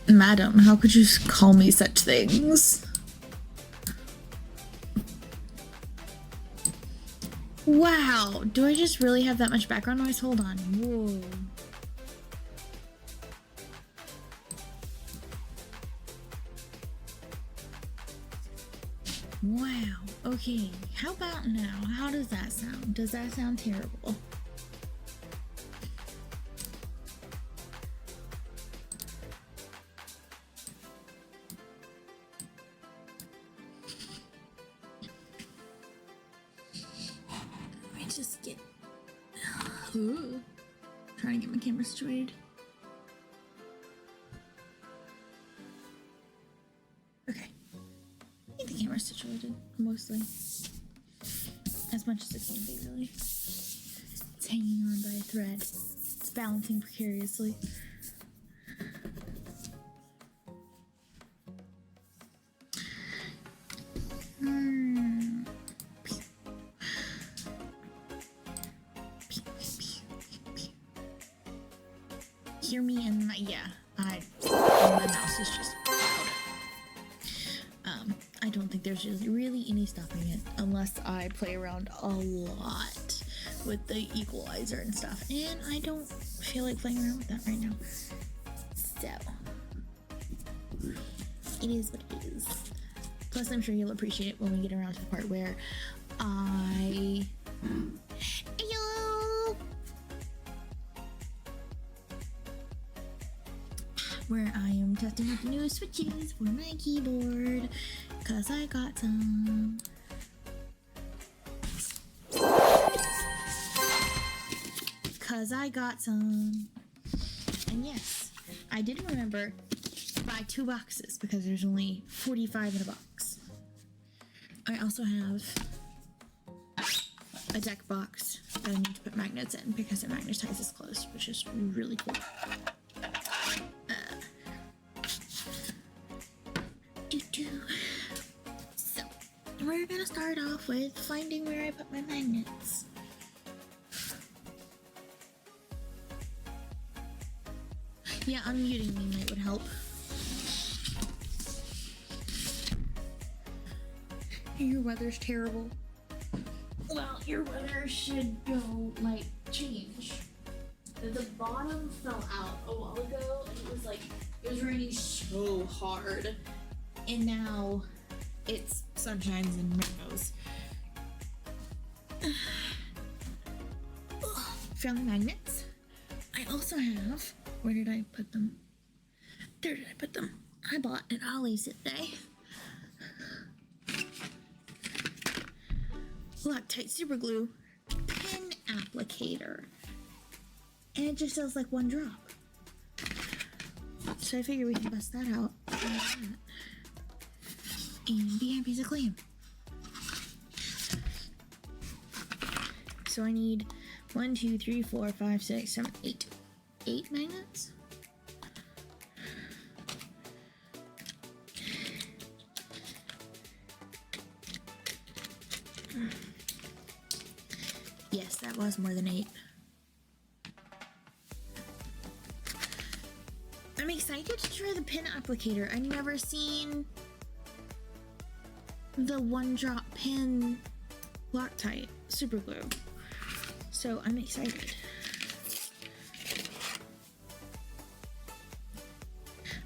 Madam, how could you call me such things? Wow, do I just really have that much background noise? Hold on. Whoa. Wow. Okay, how about now? How does that sound? Does that sound terrible? Let me just get... Ooh. Trying to get my camera situated. Okay. I think the camera's situated, mostly. As much as it can be, really. It's hanging on by a thread. It's balancing precariously. Hear me and my... Yeah, my mouse is just loud. I don't think there's really any stopping it unless I play around a lot with the equalizer and stuff, and I don't feel like playing around with that right now. So it is what it is. Plus, I'm sure you'll appreciate it when we get around to the part where I am testing out the new switches for my keyboard, cause I got some. And yes, I did remember to buy 2 boxes because there's only 45 in a box. I also have a deck box that I need to put magnets in because it magnetizes closed, which is really cool. So, we're gonna start off with finding where I put my magnets. Yeah, unmuting me would help. Your weather's terrible. Well, your weather should go, like, change. The bottom fell out a while ago, and it was raining so hard. And now it's sunshines and rainbows. Found the magnets. I also have... Where did I put them? There did I put them. I bought at Ollie's today. Loctite super glue pen applicator. And it just does like 1 drop. So I figure we can bust that out. Like that. And be happy as a clam. So I need 1, 2, 3, 4, 5, 6, 7, 8. 8 magnets? Yes, that was more than 8. I'm excited to try the pin applicator. I've never seen the 1-drop pin Loctite super glue, so I'm excited.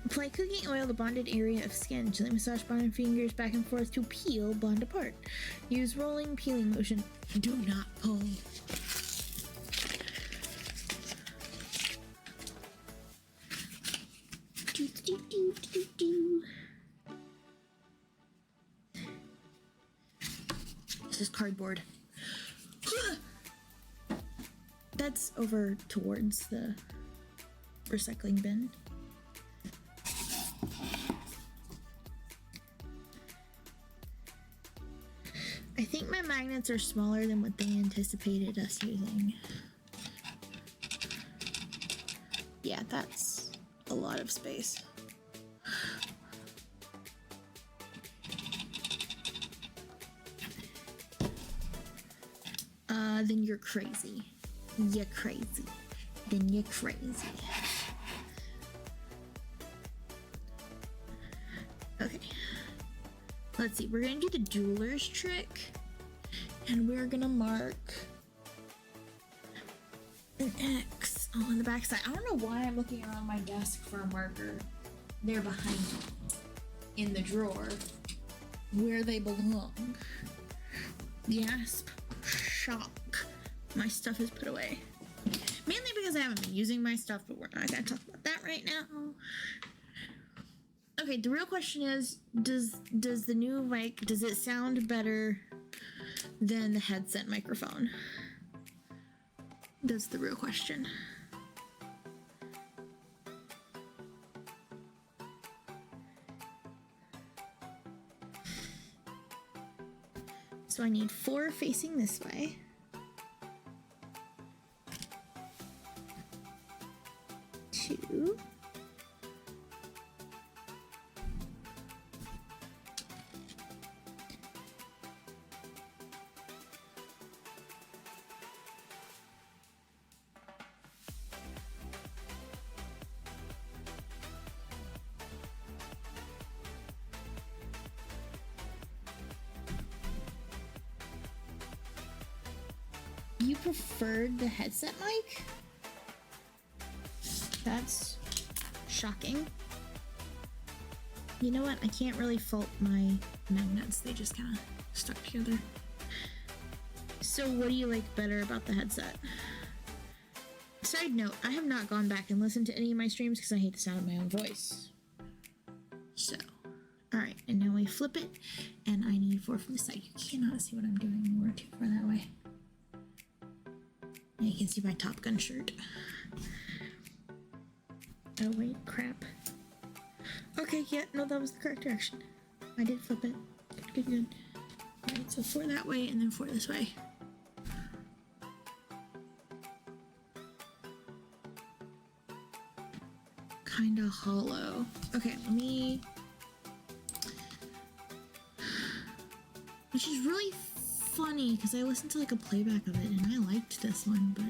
Apply cooking oil to the bonded area of skin. Gently massage bonded fingers back and forth to peel bond apart. Use rolling peeling motion. Do not pull. This is cardboard. That's over towards the recycling bin. I think my magnets are smaller than what they anticipated us using. Yeah, that's a lot of space. Then you're crazy. You're crazy. Then you're crazy. Let's see, we're gonna do the jeweler's trick, and we're gonna mark an X on the back side. I don't know why I'm looking around my desk for a marker. They're behind me in the drawer where they belong. Gasp, shock. My stuff is put away. Mainly because I haven't been using my stuff, but we're not gonna talk about that right now. Okay, the real question is, does the new mic, does it sound better than the headset microphone? That's the real question. So I need 4 facing this way. 2. You preferred the headset mic? That's shocking. You know what? I can't really fault my magnets. They just kind of stuck together. So what do you like better about the headset? Side note, I have not gone back and listened to any of my streams because I hate the sound of my own voice. So, all right, and now we flip it, and I need 4 from the side. You cannot see what I'm doing. We're too far that way. Now you can see my Top Gun shirt. Oh wait, crap. Okay, yeah, no, that was the correct direction. I did flip it. Good, good, good. Alright, so 4 that way and then 4 this way. Kinda hollow. Okay, let me... Which is really funny because I listened to like a playback of it and I liked this one, but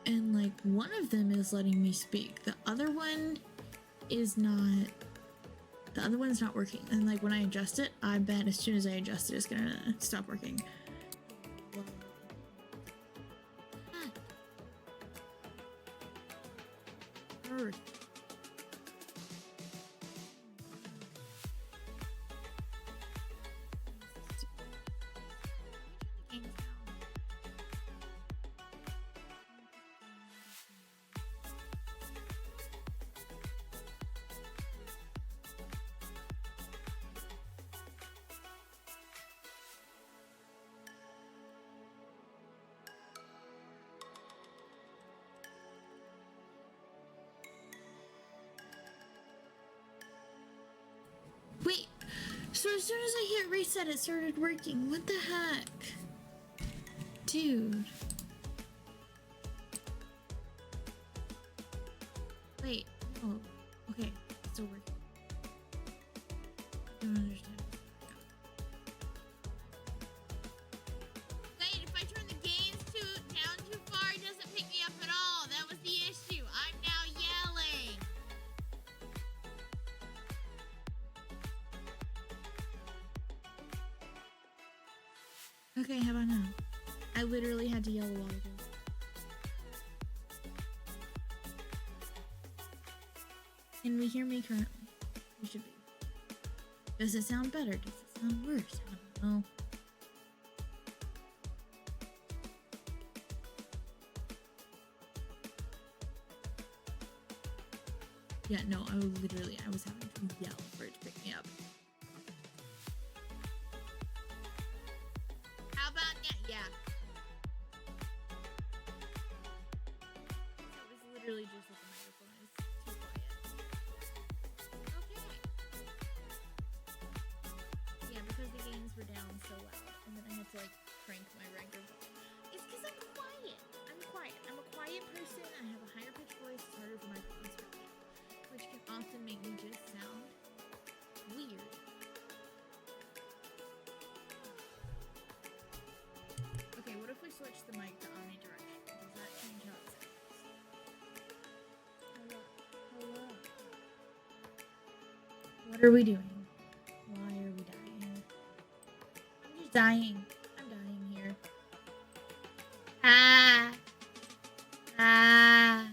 and like one of them is letting me speak. The other one is not. The other one's not working. And like when I adjust it, I bet as soon as I adjust it, it's gonna stop working. Earth. Wait, so as soon as I hit reset, it started working. What the heck? Dude. Wait. Oh, okay. It's still working. I don't understand. Wait, if I turn the gains down too far, it doesn't pick me up at all. That was the issue. I'm now yelling. Okay, how about now? I literally had to yell a while ago. Can we hear me currently? We should be. Does it sound better? Does it sound worse? I don't know. Yeah, no, I was having to yell for it to pick me up. How about that? Yeah. So it was literally just with the microphone. It's too quiet. Okay. Yeah, because the gains were down so loud, and then I had to like crank my microphone. It's because I'm quiet. I'm a quiet person. I have a higher pitched voice. It's harder for microphones to pick up, which can often make me just sound weird. Okay, what if we switch the mic to omnidirectional? Does that change how it sounds? Hello. What are we doing? Why are we dying? I'm just dying. I'm dying here. Ah. Ah.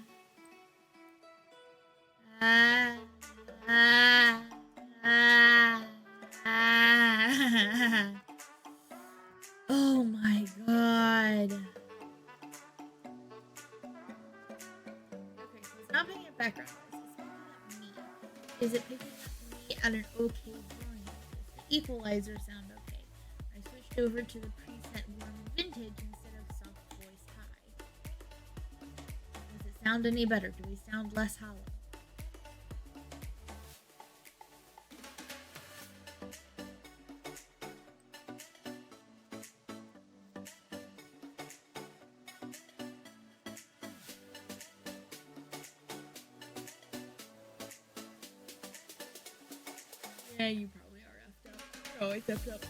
Ah. Ah. Ah. Oh my god. Okay, so it's not picking up background noise. It's picking up me. Is it picking up me at an okay volume? Does the equalizer sound okay? I switched over to the preset warm vintage instead of soft voice high. Does it sound any better? Do we sound less hollow? Yeah, you probably are effed up. You're always effed up.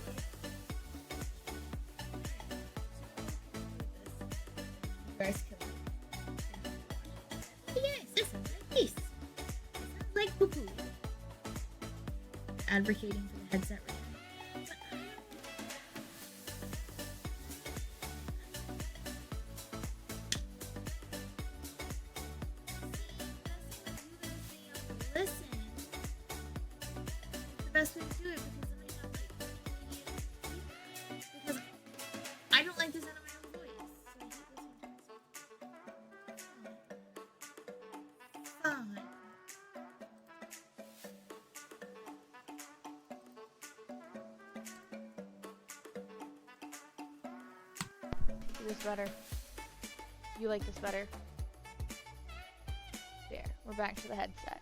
You guys kill me. Yes, this sounds like this. It sounds like poo-poo. Advocating for the headset right now. Listen. Best way to do it because then I have like because I don't like the sound of my own voice. So fine. This better. You like this better? There, we're back to the headset.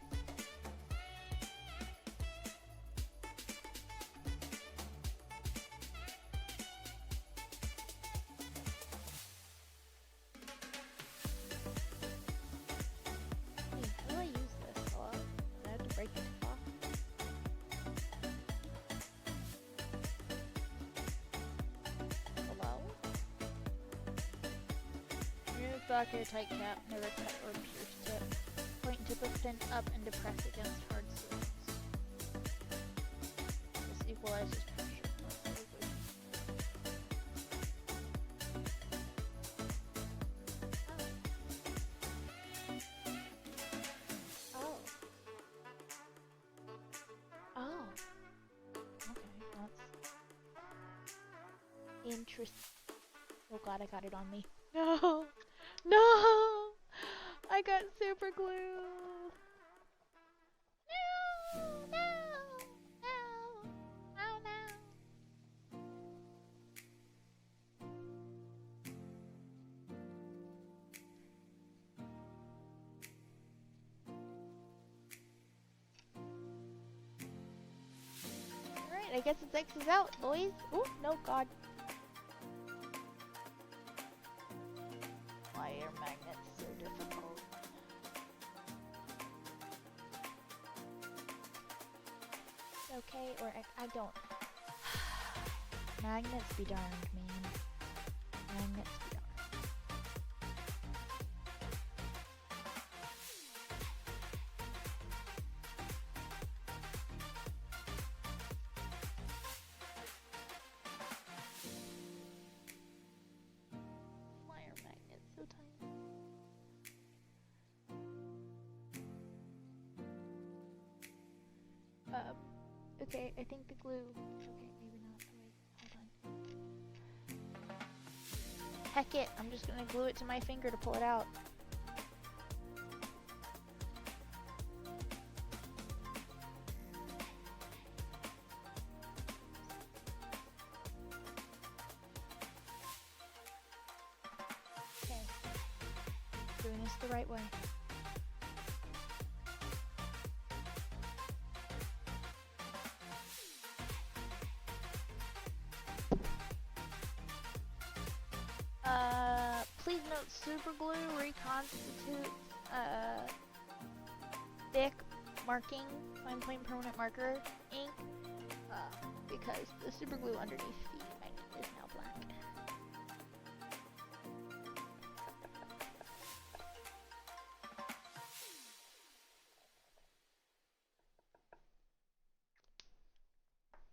Hey, how do I use this? Hello? Do I have to break it off? Hello? back a tight cap, never cut or pierce tip. Point tip of pin up and depress against hard surface. This equalizes pressure. Oh. Oh. Okay, that's interesting. Oh god, I got it on me. No! No! I got super glue! No! No! No! No, no! Alright, I guess it's X's out, boys. Oh, no, god. Why are magnets so difficult? Okay, or I don't. Magnets be darned, man. Magnets be darned. Why are magnets so tiny? Okay, I think the glue. Okay, maybe not. Wait, hold on. Heck it, I'm just gonna glue it to my finger to pull it out. Okay. Doing this the right way. Please note super glue reconstitutes thick marking fine point permanent marker ink because the super glue underneath the magnet is now black.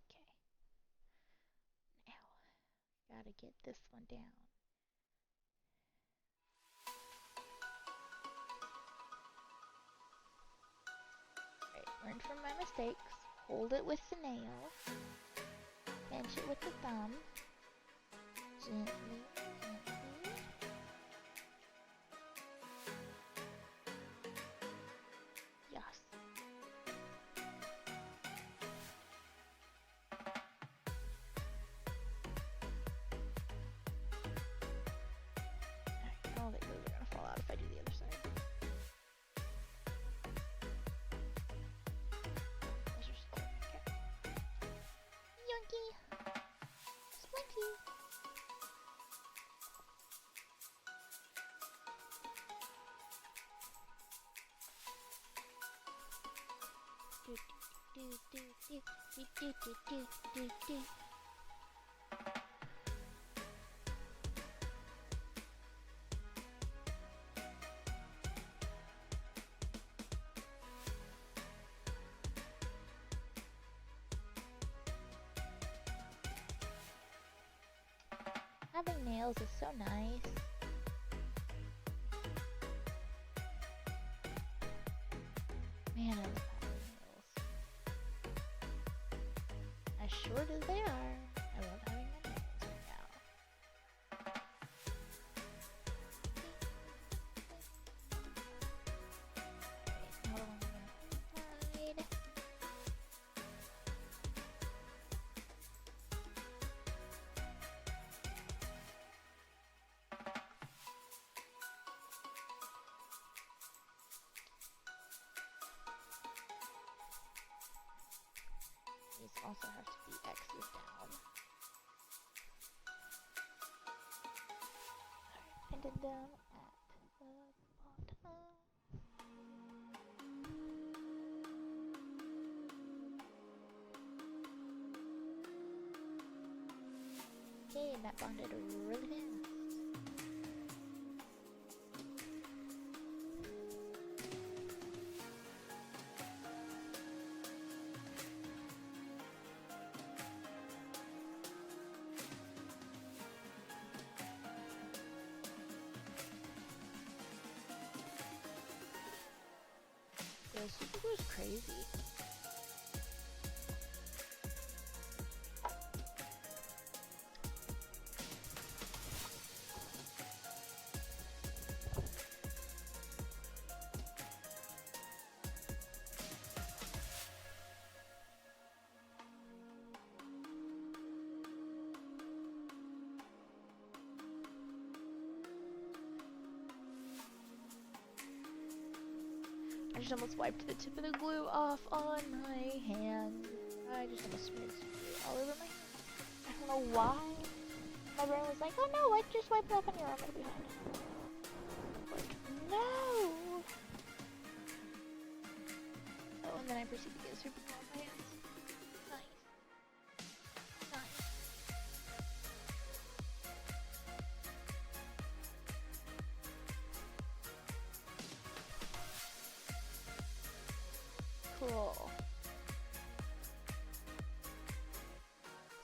Okay. Now, gotta get this one down. Learn from my mistakes. Hold it with the nail. Pinch it with the thumb. Gently, gently. Yes. Alright, all the glues are gonna fall out if I do the other side. Splinky! Having nails is so nice. Man, I love having nails. As short as they are, I love having my nails right now. Alright, now I'm gonna hide. These also have to be X's down. Alright, pinned it down at the bottom. Okay, that bonded really fast. super glue is crazy. I just almost wiped the tip of the glue off on my hand. I just almost smeared some glue all over my hand. I don't know why. My brain was like, oh no, I just wiped it off on your arm, it'll be fine. Like, no! Oh, and then I proceeded to get super glue on my hands. Nice. Nice. Cool.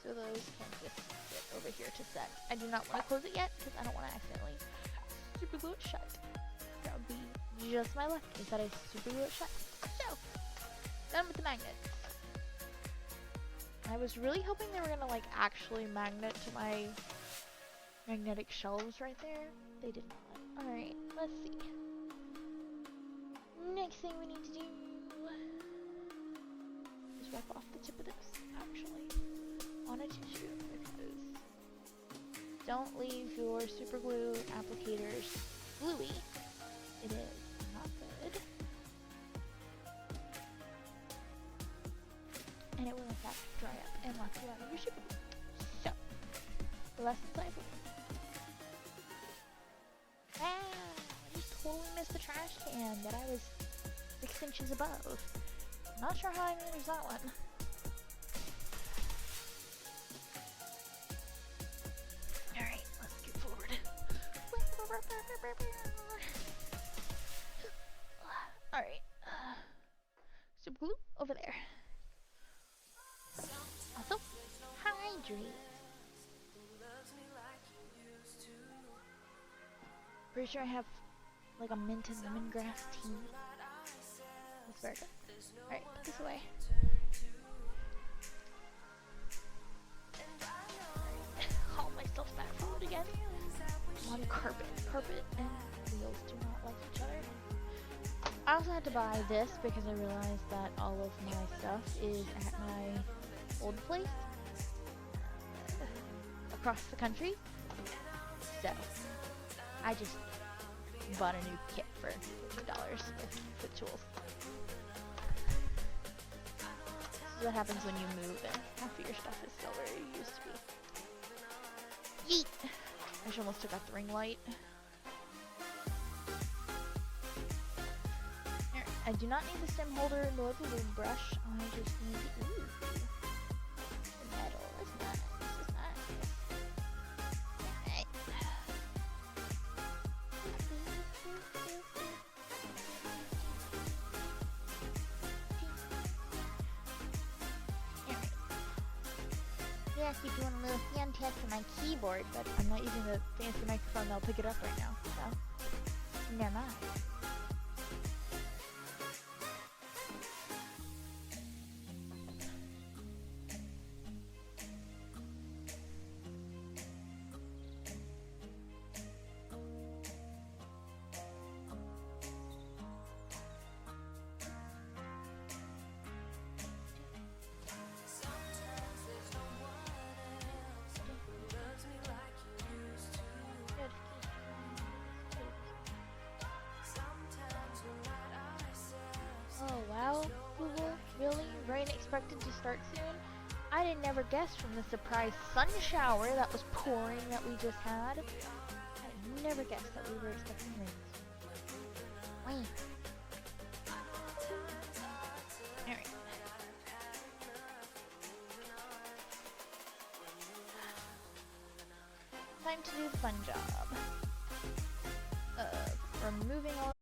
So those can just sit over here to set. I do not want to close it yet because I don't want to accidentally super glue it shut. That would be just my luck, is that I super glue it shut. So, done with the magnets. I was really hoping they were gonna like actually magnet to my magnetic shelves right there. They did not. Alright, let's see. Next thing we need to do is wipe off the tip of this, actually, on a tissue, because don't leave your super glue applicators gluey. It is not good. And it will in fact dry up and lock you out of your super glue. So, the lessons I learned. Ah, I just totally missed the trash can that I was 6 inches above. Not sure how I managed that one. Alright, let's get forward. Alright. Super glue over there. Also, hydrate. Pretty sure I have like a mint and lemongrass tea. That's very good. Alright, put this away. Haul myself back forward again. I'm on carpet. Carpet and wheels do not like each other. I also had to buy this because I realized that all of my stuff is at my old place across the country. So, I just bought a new kit for $50 with tools. This is what happens when you move and half of your stuff is still where it used to be. Yeet! I just almost took out the ring light. Here, I do not need the stem holder nor the loom brush. I just need the metal. That's nice. That's nice. Alright. Yes, if you want a little hand test for my keyboard, but I'm not using the fancy microphone that'll pick it up right now, so never mind. Oh wow, Google, really? Rain expected to start soon? I didn't never guess from the surprise sun shower that was pouring that we just had. I never guessed that we were expecting rain. Wait. Alright. Time to do the fun job of removing all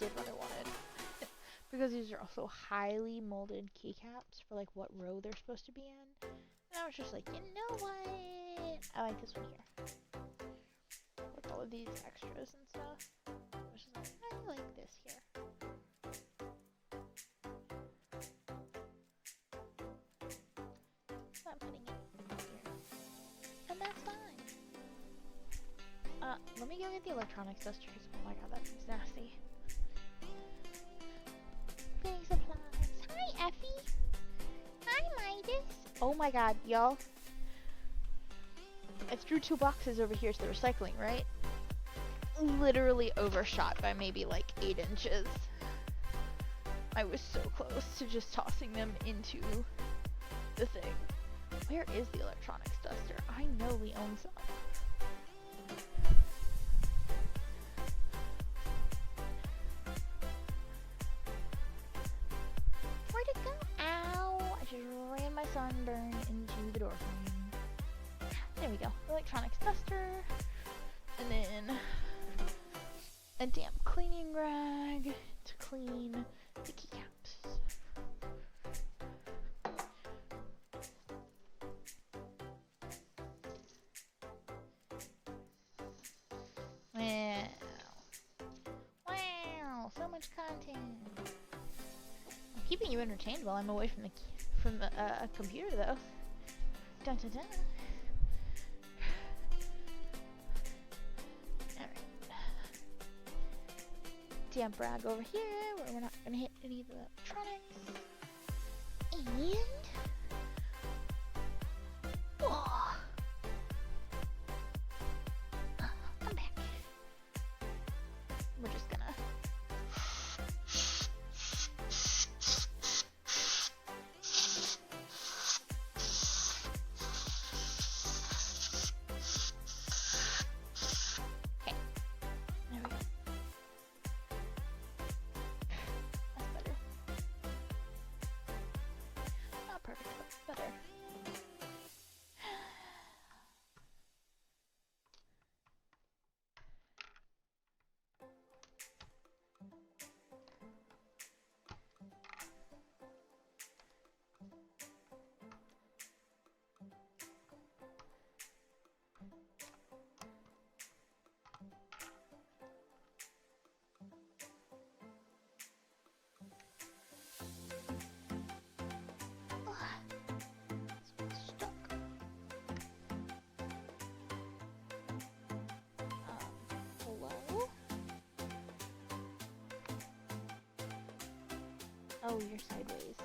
did what I wanted. Because these are also highly molded keycaps for like what row they're supposed to be in. And I was just like, you know what? I like this one here. With all of these extras and stuff. I was just like, I like this here. So I'm putting it here. And that's fine. Let me go get the electronics duster because oh my god, that seems nasty. Cleaning supplies. Hi, Effie. Hi, Midas. Oh my god, y'all. I threw 2 boxes over here to the recycling, right? Literally overshot by maybe like 8 inches. I was so close to just tossing them into the thing. Where is the electronics duster? I know we own some. Where'd it go? Ow! I just ran my sunburn into the door frame. There we go. Electronics duster. And then a damp cleaning rag to clean the keycaps. Wow. Wow, so much content. I'm keeping you entertained while I'm away from the computer though. Dun dun dun. Damp rag over here where we're not gonna hit any of the electronics. And oh, I'm back. We're just gonna okay. There we go. Perfect, but better. Oh, you're sideways.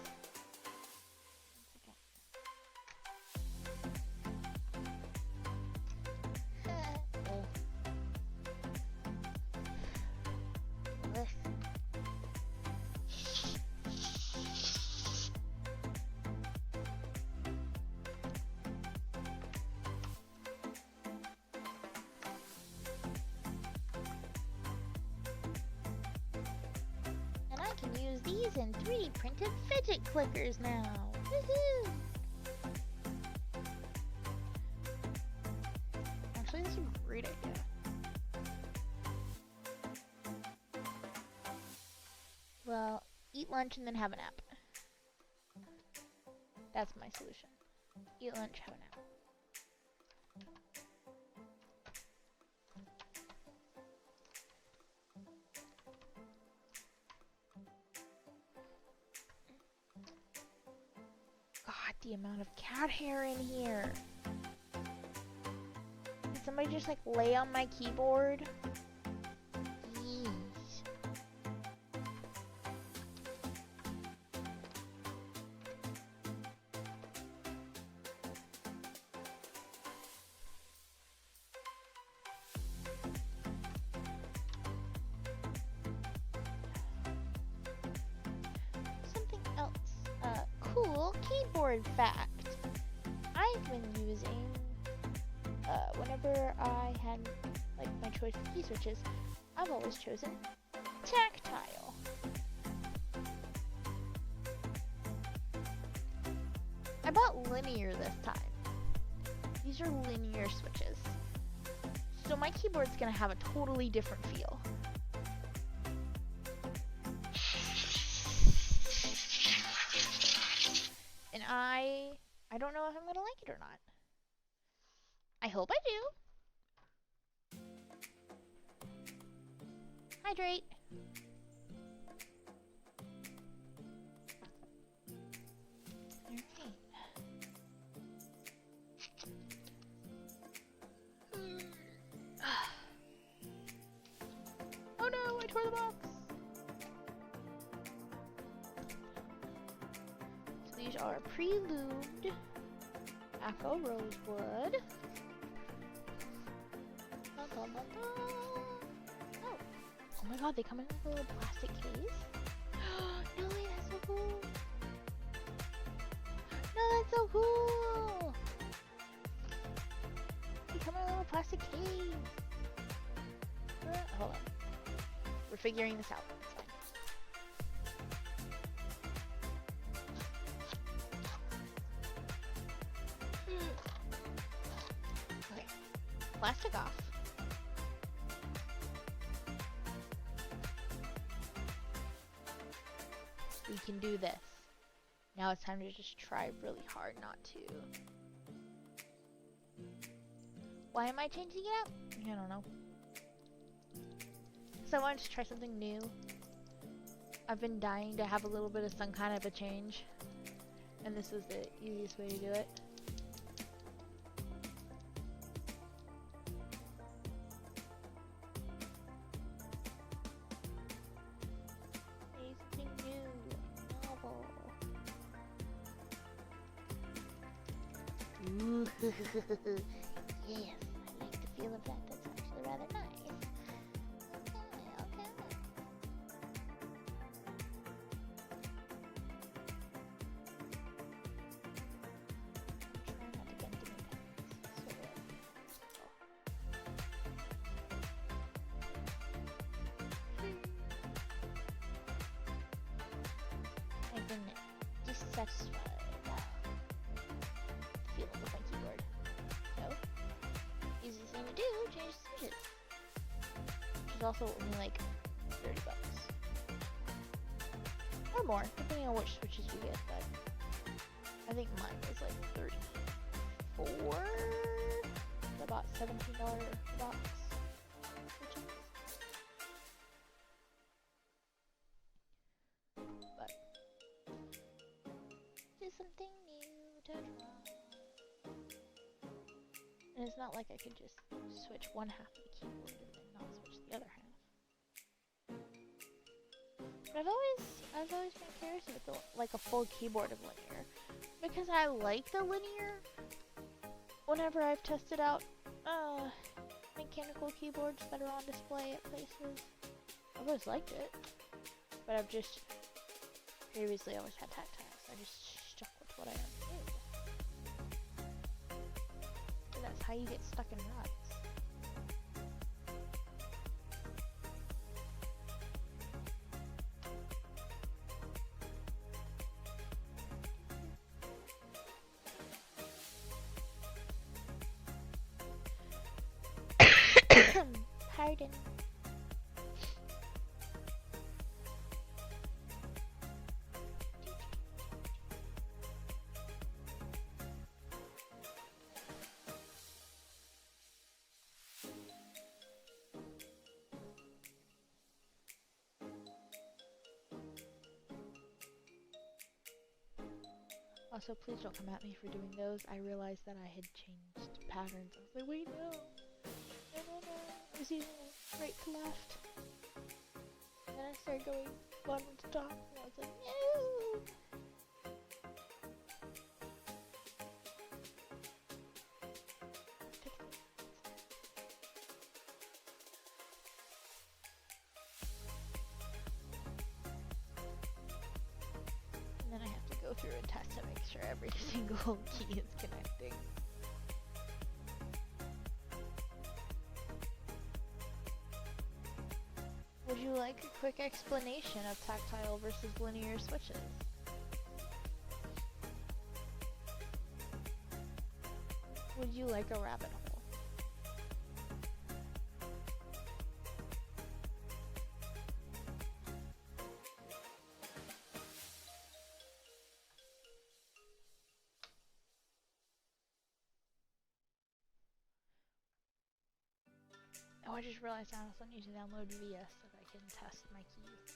And I can use these in 3D printed fidget clickers now. Woohoo! Actually, this is a great idea. Well, eat lunch and then have a nap. That's my solution. Eat lunch, have a nap. God, the amount of cat hair in here. Did somebody just like lay on my keyboard? Jeez. Something else. Cool keyboard fact. I've been using, whenever I had like my choice of key switches, I've always chosen tactile. I bought linear this time. These are linear switches. So my keyboard's gonna have a totally different feel. I don't know if I'm gonna like it or not. I hope I do. Hydrate. Alright. Oh no, I tore the box. So these are pre-lubed Acco Rosewood. Dun, dun, dun, dun. Oh. Oh my god, they come in a little plastic case. No way, that's so cool. No, that's so cool. They come in a little plastic case. Hold on. We're figuring this out. Okay. Plastic off. We can do this. Now it's time to just try really hard not to. Why am I changing it up? I don't know. So I wanted to try something new. I've been dying to have a little bit of some kind of a change. And this is the easiest way to do it. Something new. Novel. Ooh. Yes, I like the feel of that. That's actually rather nice. Okay. Try not to get into my I've been dissatisfied. Feeling with my keyboard. So, easiest thing to do, change the switches. Which is also only like $30. Or more, depending on which switches you get, but I think mine was like 34. About $17 box. Switches. But just something new to try. And it's not like I could just switch one half of the keyboard and then not switch the other half. But I've always been curious if it's like a full keyboard of linear, because I like the linear. Whenever I've tested out mechanical keyboards that are on display at places, I've always liked it. But I've just previously always had tactile, so I just stuck with what I knew. And that's how you get stuck in ruts. Pardon. Also, please don't come at me for doing those. I realized that I had changed patterns. I was like, wait, no. No. I was using right to left. And then I started going bottom to top. And I was like, no. And then I have to go through and test to make sure every single key is connecting. Would you like a quick explanation of tactile versus linear switches? Would you like a rabbit hole? Oh, I just realized I also need to download VS so that I can test my keys.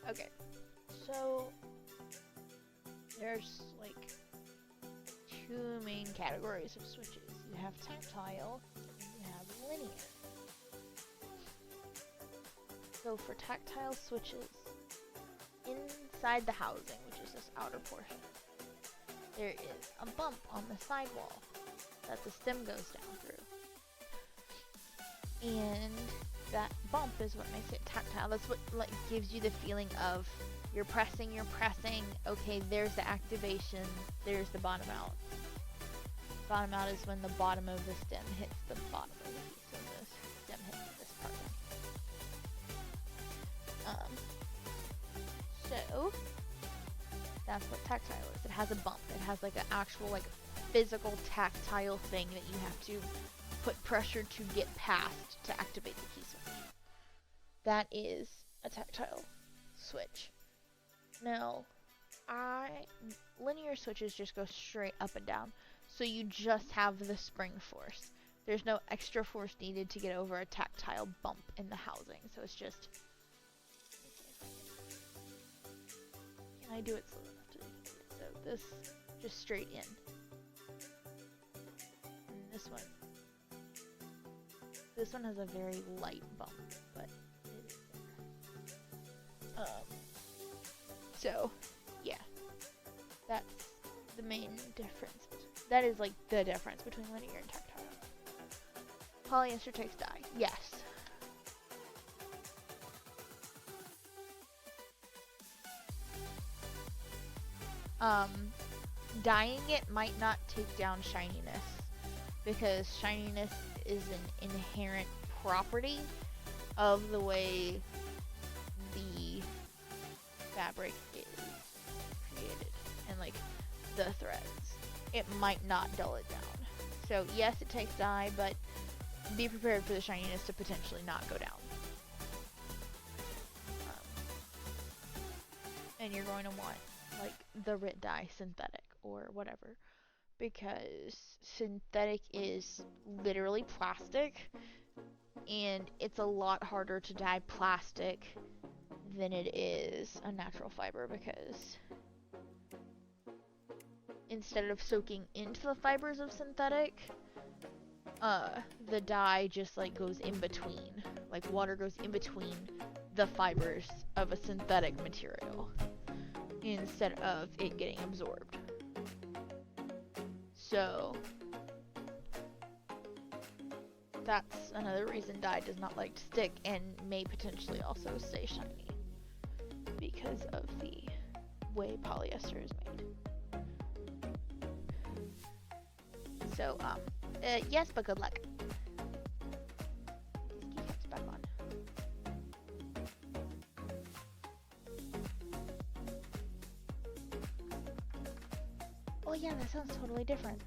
Okay, so there's like two main categories of switches. You have tactile and you have linear. So for tactile switches, inside the housing, which is this outer portion, there is a bump on the sidewall that the stem goes down through. And that bump is what makes it tactile. That's what like gives you the feeling of you're pressing, okay, there's the activation, there's the bottom out. Bottom out is when the bottom of the stem hits the bottom of the piece, so the stem hits this part. So that's what tactile is. It has a bump. It has like an actual like physical tactile thing that you have to put pressure to get past to activate the key switch. That is a tactile switch. Now, linear switches just go straight up and down, so you just have the spring force. There's no extra force needed to get over a tactile bump in the housing, so it's just... Can I do it slow enough to do it? So this, just straight in. And this one has a very light bump, but it is there. So, yeah, that's the main difference. That is like the difference between linear and tactile. Polyester takes dye, yes. Dyeing it might not take down shininess, because shininess is an inherent property of the way the fabric is created and like the threads. It might not dull it down. So yes, it takes dye, but be prepared for the shininess to potentially not go down. And you're going to want like the RIT dye synthetic or whatever, because synthetic is literally plastic, and it's a lot harder to dye plastic than it is a natural fiber, because instead of soaking into the fibers of synthetic, the dye just like goes in between, like water goes in between the fibers of a synthetic material instead of it getting absorbed. So that's another reason dye does not like to stick and may potentially also stay shiny, because of the way polyester is made. So, yes, but good luck. These keycaps back on. Oh yeah, that sounds totally different.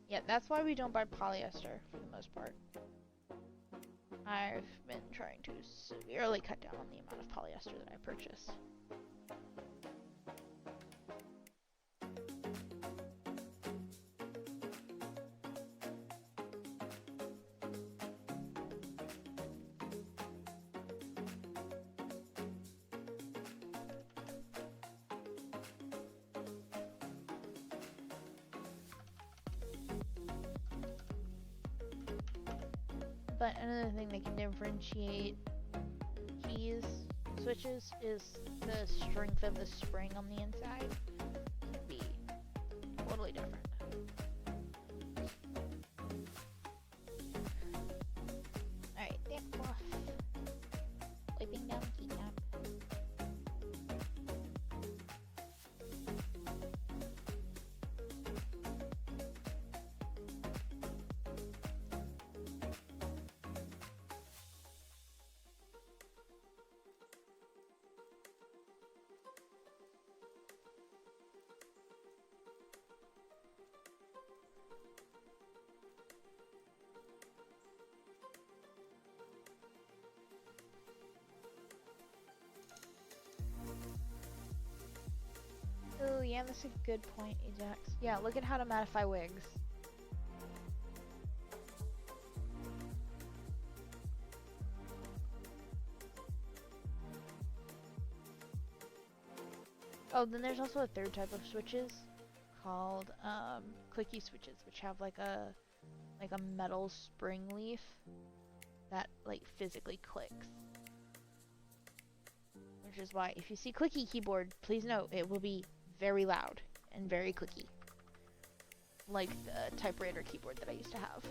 Yeah, that's why we don't buy polyester for the most part. I've been trying to severely cut down on the amount of polyester that I purchase. But another thing that can differentiate keys switches is the strength of the spring on the inside can be totally different. Alright, that's off. Wiping down the keycap. that's a good point, Ajax. Yeah, look at how to mattify wigs. Oh, then there's also a third type of switches called clicky switches, which have like a metal spring leaf that like physically clicks. Which is why if you see clicky keyboard, please note it will be very loud and very clicky. Like the typewriter keyboard that I used to have.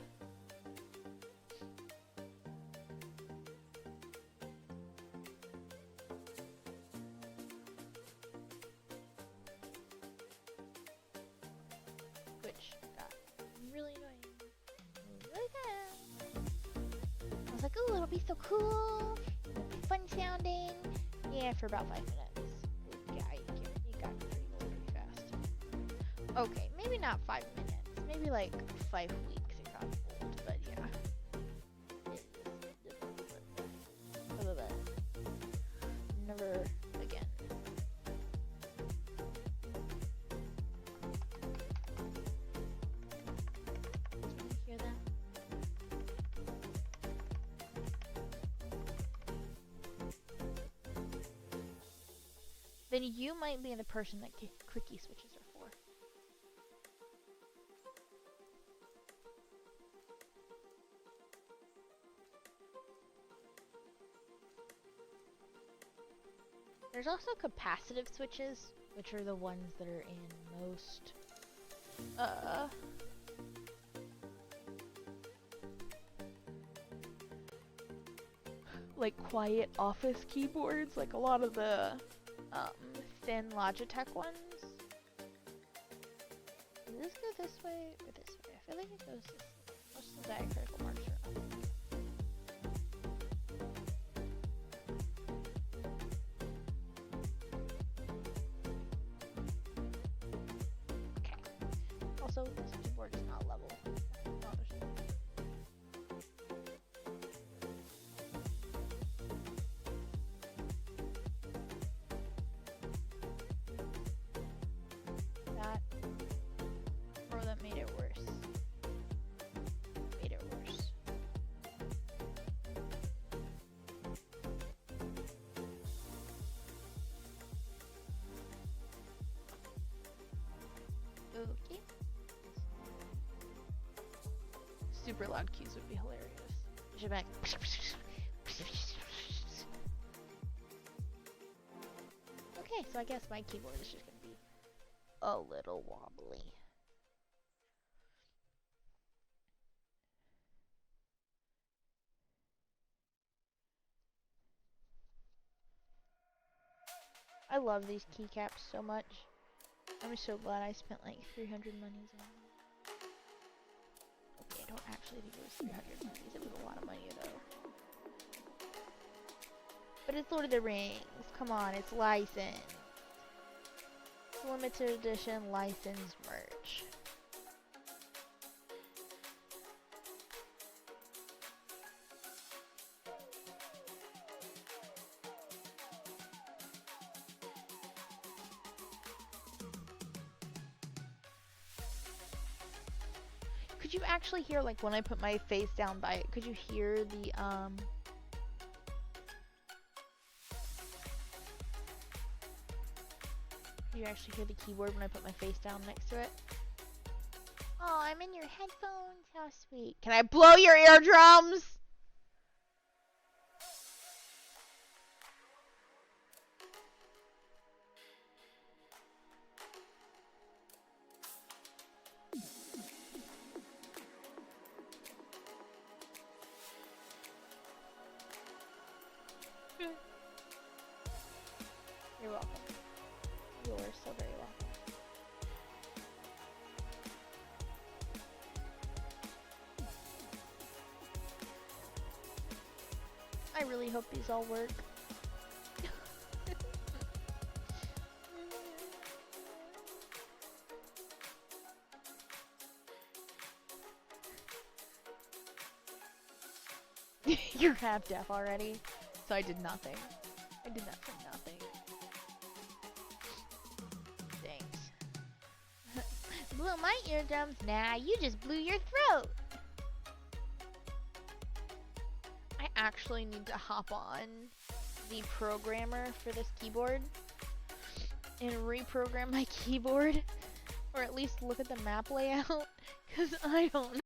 Which got really annoying. Really good. I was like, ooh, it'll be so cool. It'll be fun sounding. Yeah, for about 5 minutes. Yeah, you got pretty old pretty fast. Okay, maybe not 5 minutes. Maybe like 5 weeks it got old, but yeah. Never again. Can you hear that? Then you might be the person that clicky switches are for. There's also capacitive switches, which are the ones that are in most like quiet office keyboards, like a lot of the thin Logitech ones. Does this go this way or this way? I feel like it goes this way. Most of the diacritical marks are up. Okay. Also, this keyboard is not level. That made it worse. Made it worse. Okay. Super loud keys would be hilarious. Should back. Okay, so I guess my keyboard is just gonna be a little wobbly. I love these keycaps so much. I'm so glad I spent like 300 monies on them. Okay, I don't actually think it was 300 monies. It was a lot of money though. But it's Lord of the Rings. Come on, it's licensed. It's limited edition licensed merch. Could you actually hear, like, when I put my face down by it, could you hear the, could you actually hear the keyboard when I put my face down next to it? Oh, I'm in your headphones. How sweet. Can I blow your eardrums? You're welcome. You're so very welcome. I really hope these all work. You're half deaf already, so I did nothing. I did nothing. Thanks. blew my eardrums. Nah, you just blew your throat. I actually need to hop on the programmer for this keyboard and reprogram my keyboard, or at least look at the map layout, because I don't know.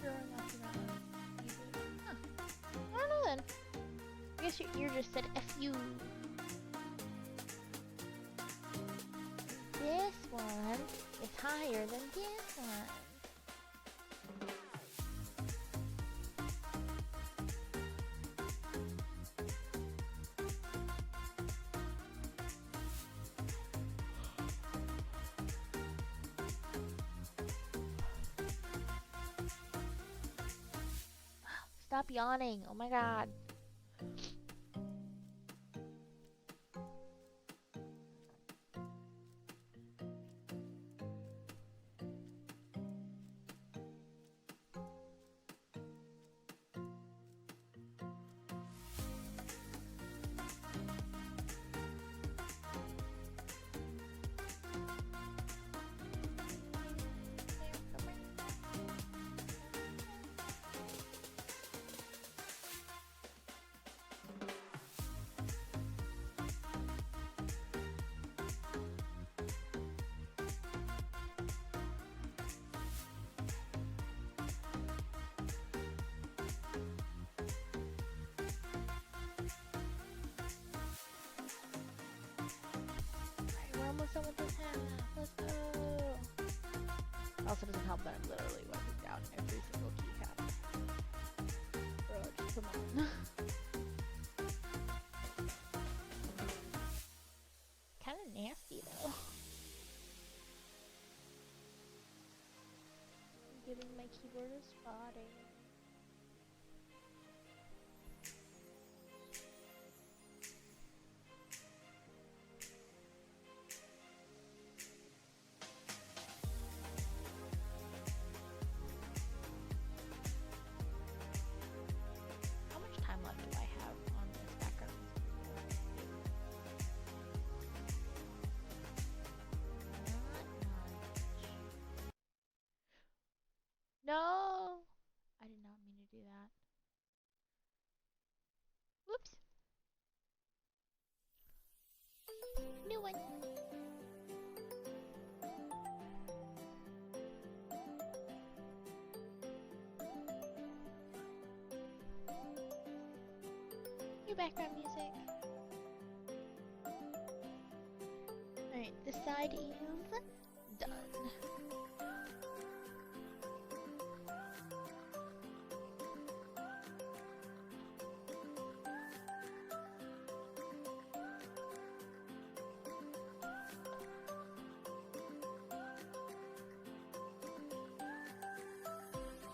Huh. I don't know then. I guess your ear just said F you. This one is higher than this one. Stop yawning. Oh my god. We're almost done with this half. Let's go. Also doesn't help that I'm literally wiping down every single keycap. Bro, just come on. Kinda nasty though. keyboard is spotting. How much time left do I have on this background? No! I did not mean to do that. Whoops. New one. New background music. Alright, this side is done.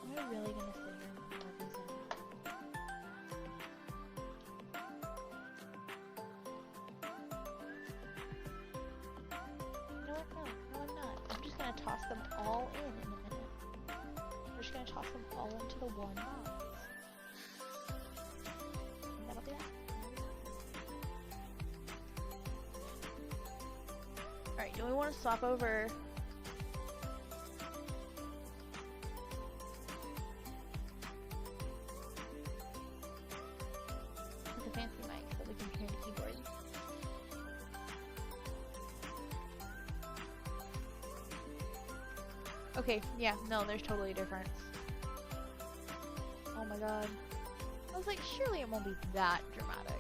Am I really gonna sit here and pour these in? You know what? No, I'm not. I'm just gonna toss them all in a minute. We're just gonna toss them all into the one box. And that'll be that. Alright, do we want to swap over? With a fancy mic so we can hear the keyboard. Okay, yeah, no, there's totally a difference. Oh my god. I was like, surely it won't be that dramatic.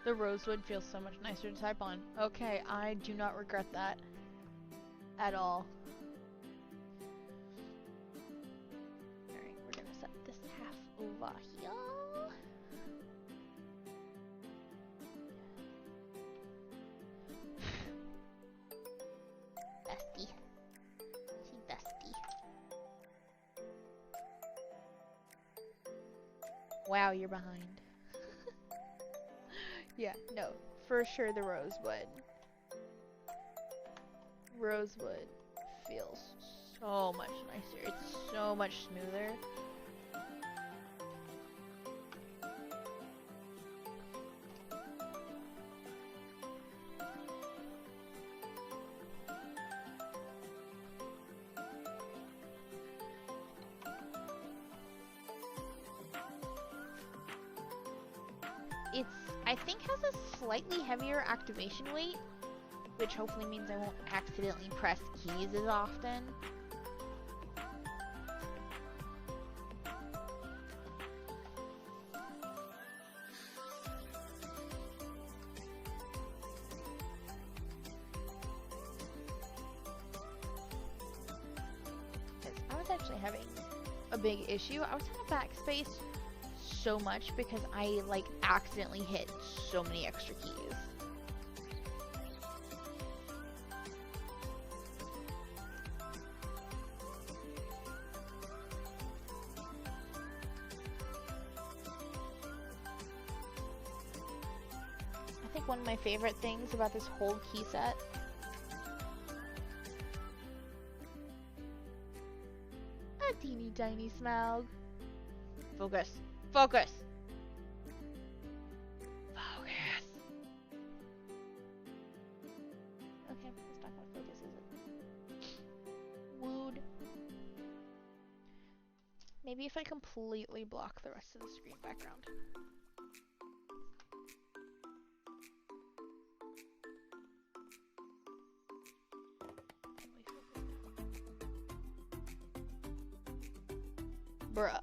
The rosewood feels so much nicer to type on. Okay, I do not regret that at all. Alright, we're gonna set this half over here. Bestie. She bestie. Wow, you're behind. Yeah, no, for sure the rosewood. Rosewood feels so much nicer. It's so much smoother. I think has a slightly heavier activation weight, which hopefully means I won't accidentally press keys as often. I was actually having a big issue. I was in a backspace so much because I like accidentally hit so many extra keys. I think one of my favorite things about this whole key set a teeny tiny Smaug. Focus. Focus! Focus! Okay, it's not gonna focus, is it? Wooed. Maybe if I completely block the rest of the screen background. Bruh.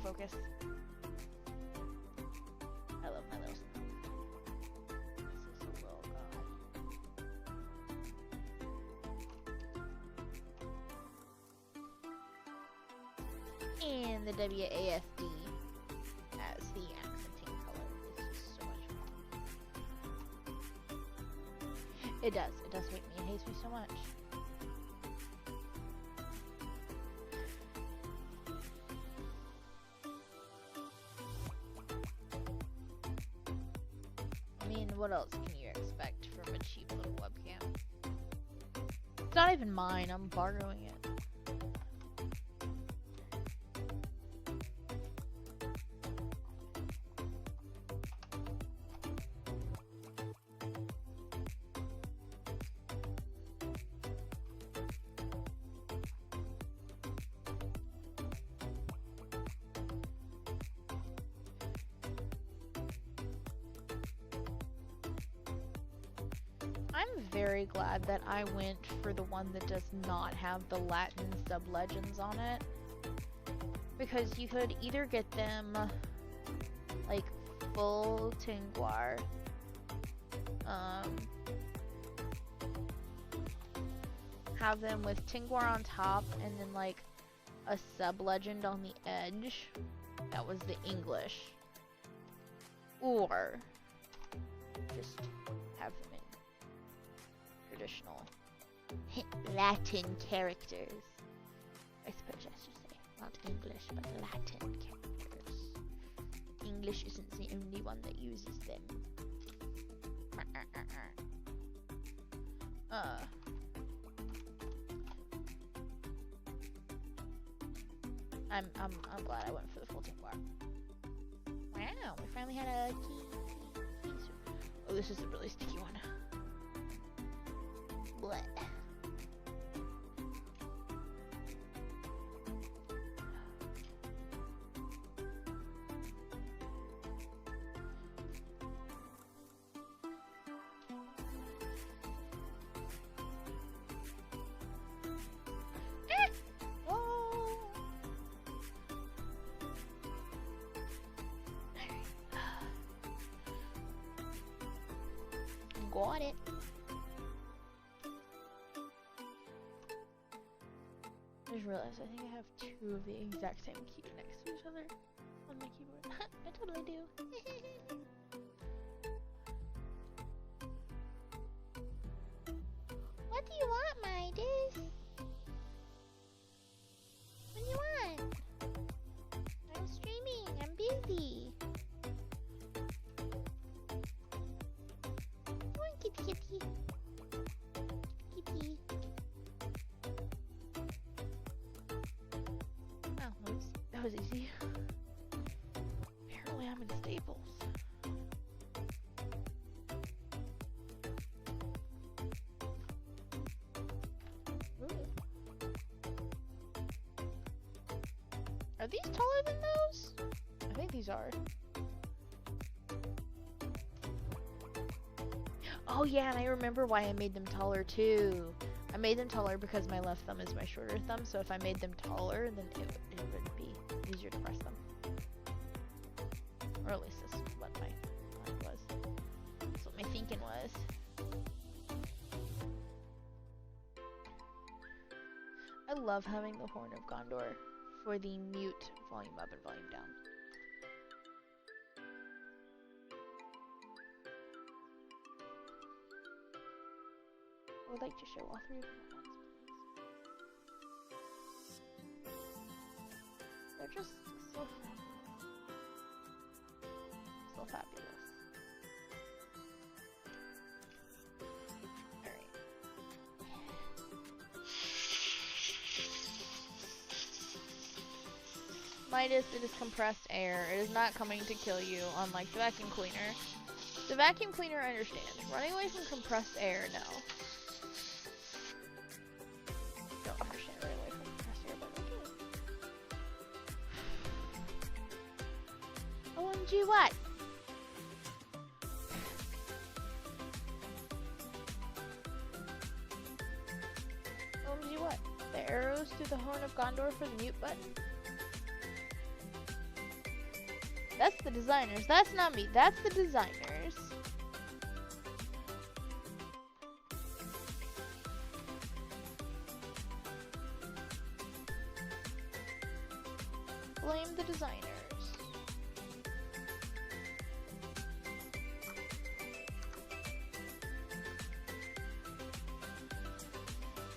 autofocus. I love my little snow. This is a little god. And the WASD as the accenting color. It's just so much fun. It does hate me. It hates me so much. I mean, what else can you expect from a cheap little webcam? It's not even mine, I'm borrowing it. I'm very glad that I went for the one that does not have the Latin sub-legends on it. Because you could either get them like full Tingwar, have them with Tingwar on top and then like a sub-legend on the edge that was the English. Or just have them in traditional Latin characters. I suppose I should say. Not English, but Latin characters. English isn't the only one that uses them. I'm glad I went for the full Tingwar. Wow, we finally had a key. Oh, this is a really sticky one. Blech. Got it. I just realized I think I have two of the exact same keys next to each other on my keyboard. I totally do. What do you want, Midas? What do you want? I'm streaming. I'm busy. Kitty. Kitty. Oh, that was easy. Apparently I'm in Staples. Ooh. Are these taller than those? I think these are. Oh yeah, and I remember why I made them taller too. I made them taller because my left thumb is my shorter thumb, so if I made them taller, then it would be easier to press them. Or at least this is what my plan was. That's what my thinking was. I love having the Horn of Gondor for the mute volume up and volume down. I would like to show all three of them at once, please. They're just so fabulous. So fabulous. Alright. Midas, it is compressed air. It is not coming to kill you, unlike the vacuum cleaner. The vacuum cleaner, I understand. Running away from compressed air, no. OMG what? OMG what? The arrows through the Horn of Gondor for the mute button? That's the designers. That's not me. That's the designers. Blame the designers.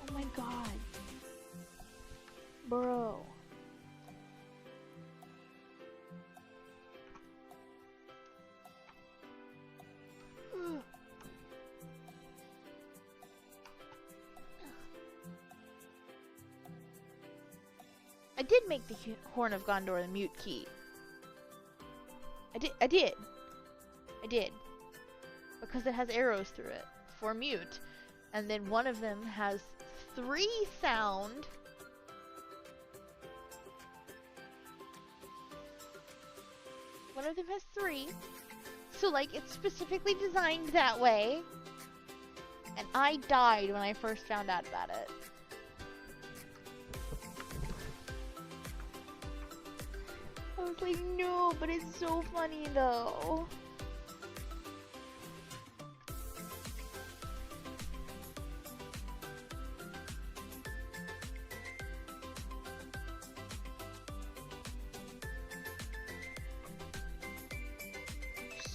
Oh my god. Bro. I did make the Horn of Gondor the mute key. I did. Because it has arrows through it for mute. And then one of them has 3 sound. One of them has 3. So like it's specifically designed that way. And I died when I first found out about it. I was like, no, but it's so funny though.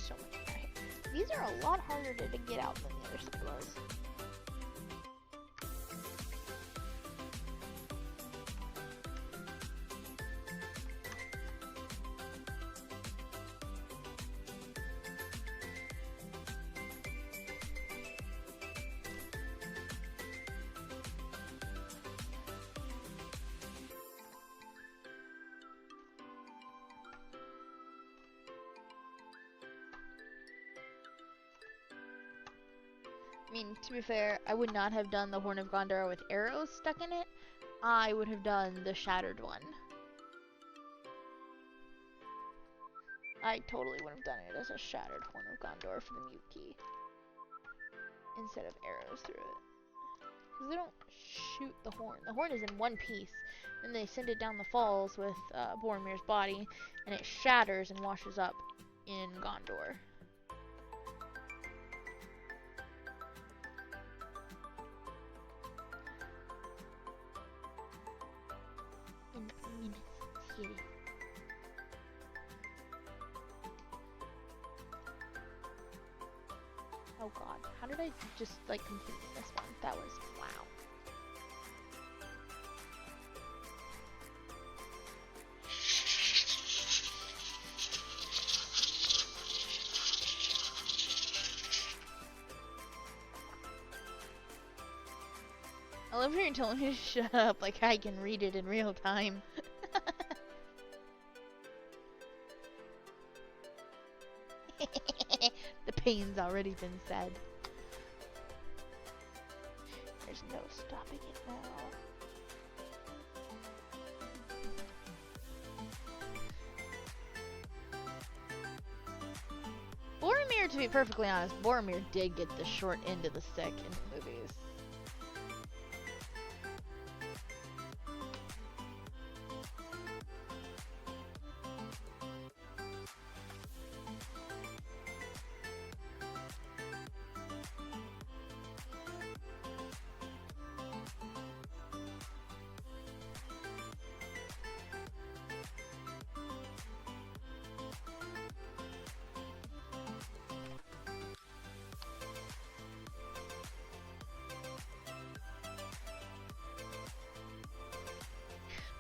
So many. These are a lot harder to get out than the other stuff was. I mean, to be fair, I would not have done the Horn of Gondor with arrows stuck in it. I would have done the shattered one. I totally would have done it as a shattered Horn of Gondor for the mute key. Instead of arrows through it. Because they don't shoot the horn. The horn is in one piece. Then they send it down the falls with Boromir's body. And it shatters and washes up in Gondor. Oh god, how did I just like complete this one? That was wow. I love how you're telling me to shut up like I can read it in real time. The pain's already been said. There's no stopping it now. Boromir, to be perfectly honest, Boromir did get the short end of the stick in the movies.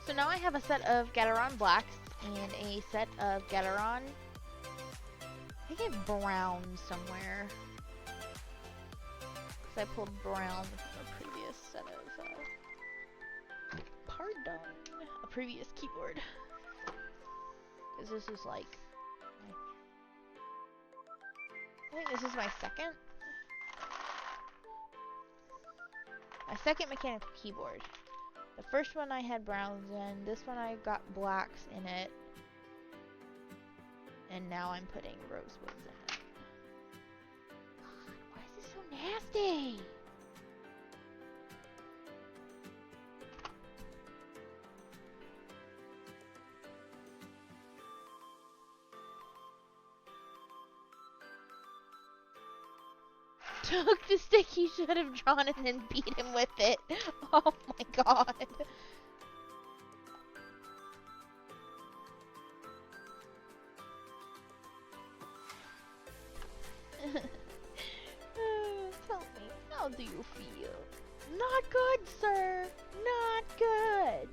So now I have a set of Galaron blacks and a set of Galaron, I think I have brown somewhere. Because I pulled brown from a previous set of, pardon, a previous keyboard. Because this is like, I think this is my second. My second mechanical keyboard. The first one I had browns in, this one I got blacks in it, and now I'm putting rosewoods in it. God, why is this so nasty? took the stick he should have drawn and then beat him with it. Oh my god. Tell me, how do you feel? Not good, sir. Not good.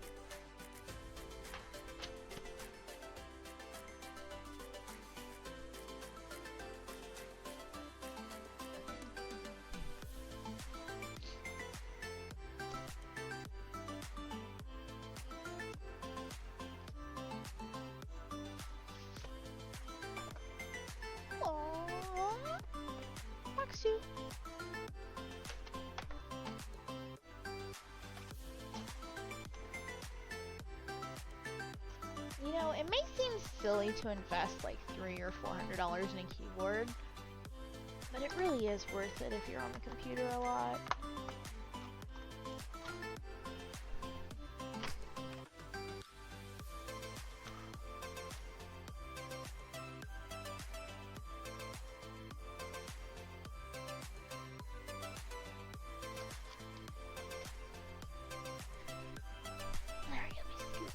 Aww. Maxu. You know, it may seem silly to invest like $300 or $400 in a keyboard, but it really is worth it if you're on the computer a lot. Alright, let me scoot.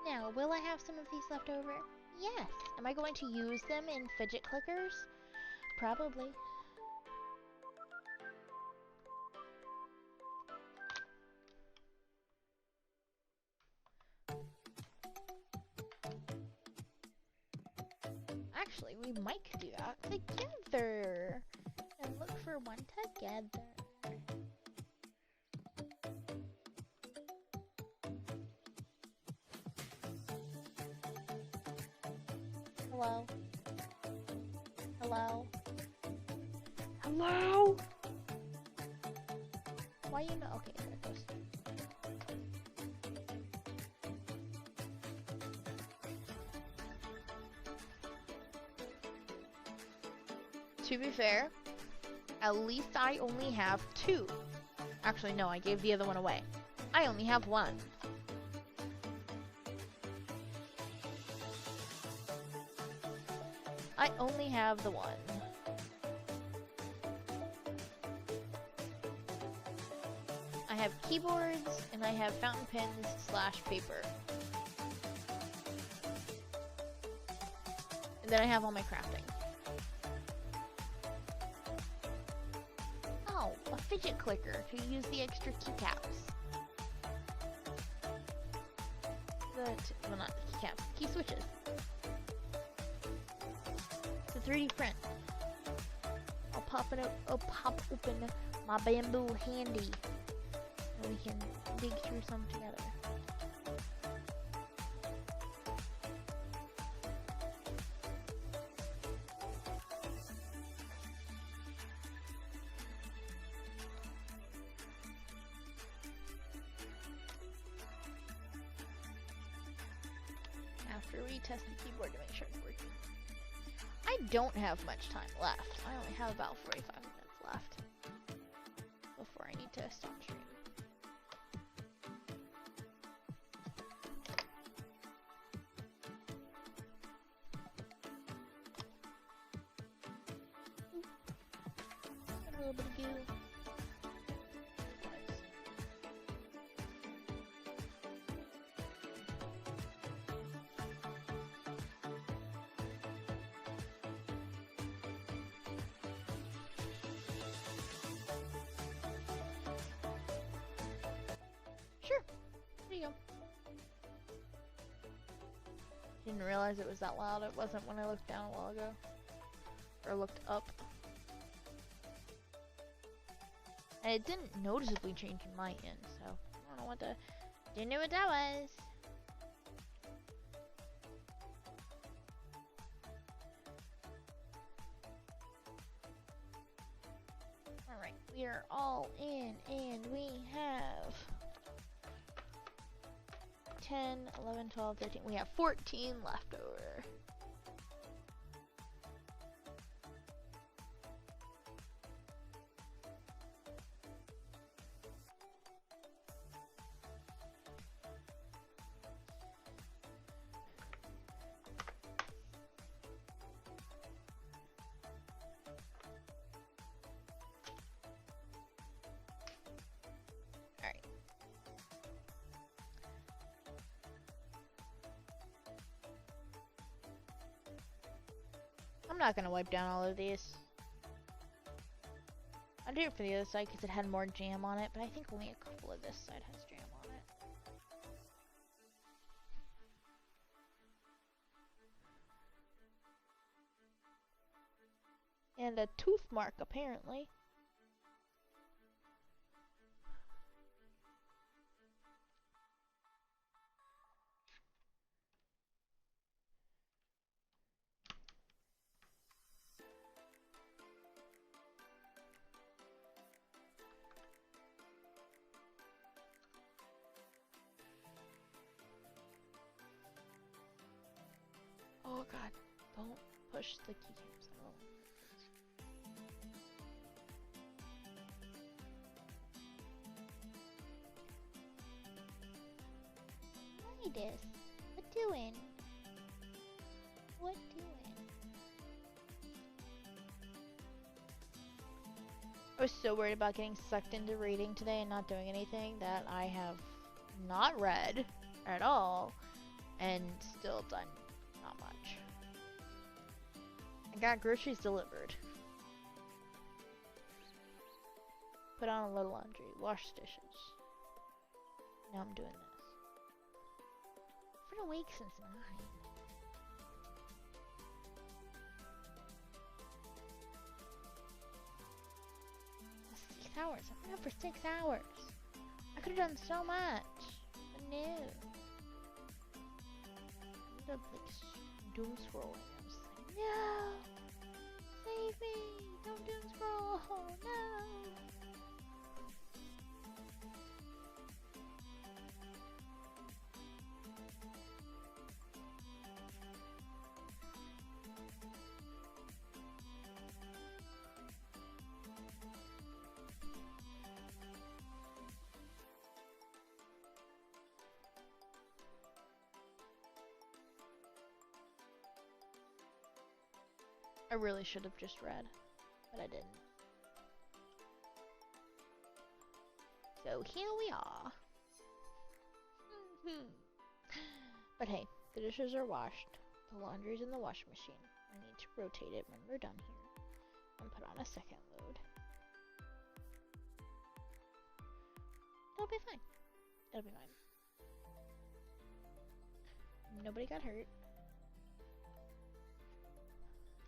Now, will I have some of these left over? Yes. Am I going to use them in fidget clickers? Probably. Actually, we might do that together. And look for one together. Hello? Hello? Hello? Why you not? Okay, there it goes. To be fair, at least I only have 2. Actually, no, I gave the other one away. I only have 1. I only have the 1. I have keyboards and I have fountain pens / paper. And then I have all my crafting. Oh, a fidget clicker to use the extra keycaps. Well, not keycaps, key switches. It's a 3D print. I'll pop open my bamboo handy, and we can dig through some together. After we test the keyboard to make sure it's working. I don't have much time left. I only have about 45 minutes left before I need to stop stream. A little bit of goo. Sure. There you go. Didn't realize it was that loud. It wasn't when I looked down a while ago. Or looked up. And it didn't noticeably change in my end, so I don't know what the... Didn't know what that was. Alright, we are all in, and we have 10, 11, 12, 13. We have 14 left over. I'm not gonna wipe down all of these. I did it for the other side because it had more jam on it, but I think only a couple of this side has jam on it. And a tooth mark, apparently. Oh god, don't push the keycaps. I don't like this. What doing? What doing? I was so worried about getting sucked into reading today and not doing anything that I have not read at all and still done not much. I got groceries delivered. Put on a little laundry, wash dishes. Now I'm doing this. I've been awake since 9. That's 6 hours. I've been up for 6 hours. I could have done so much. But no. I ended up like doom scrolling. I was like, no! Save me! Don't doom scroll! No! I really should have just read, but I didn't. So here we are. But hey, the dishes are washed. The laundry's in the washing machine. I need to rotate it when we're done here and put on a second load. It'll be fine. It'll be fine. Nobody got hurt.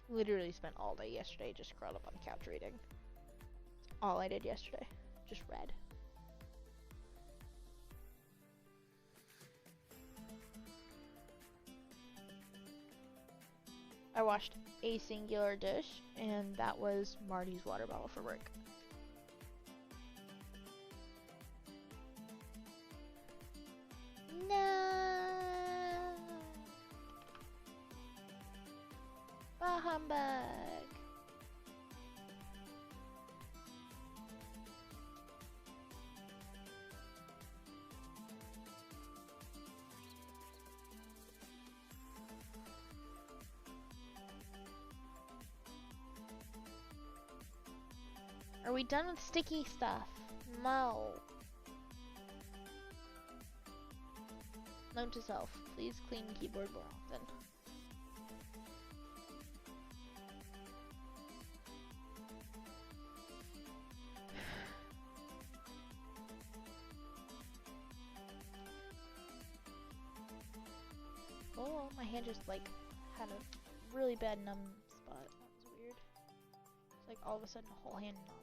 Literally spent all day yesterday just curled up on the couch reading. That's all I did yesterday. Just read. I washed a singular dish, and that was Marty's water bottle for work. No! Bah humbug! Are we done with sticky stuff? No. Note to self, please clean keyboard more often. Oh, my hand just like had a really bad numb spot. That was weird. It's like all of a sudden the whole hand numb.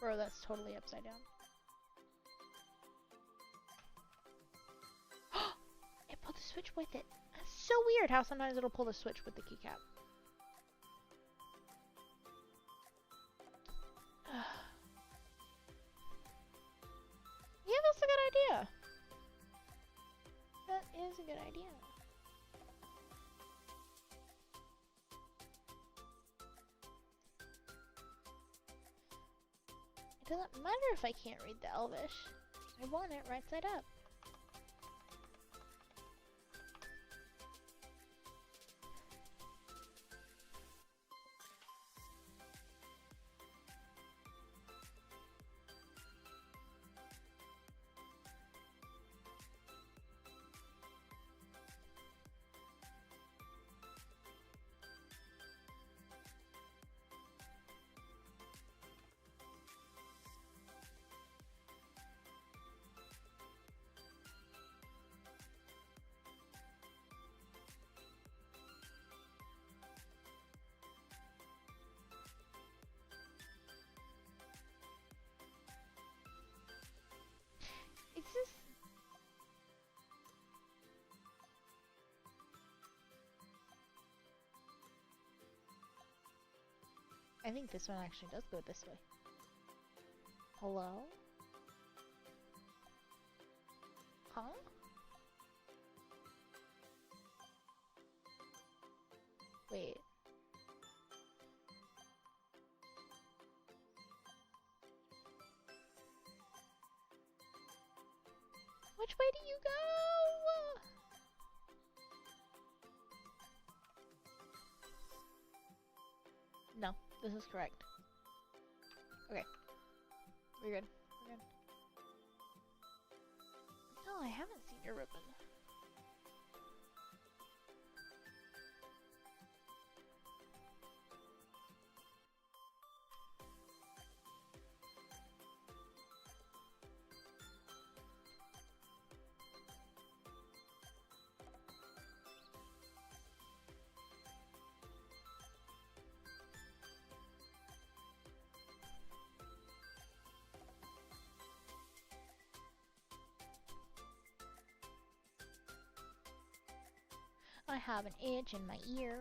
Bro, that's totally upside down. It pulled the switch with it. That's so weird how sometimes it'll pull the switch with the keycap. Yeah, that's a good idea. That is a good idea. It doesn't matter if I can't read the Elvish. I want it right side up. It's just... I think this one actually does go this way. Hello? Huh? Wait. Which way do you go? No, this is correct. Okay. We're good. We're good. No, I haven't seen your ribbon. I have an itch in my ear.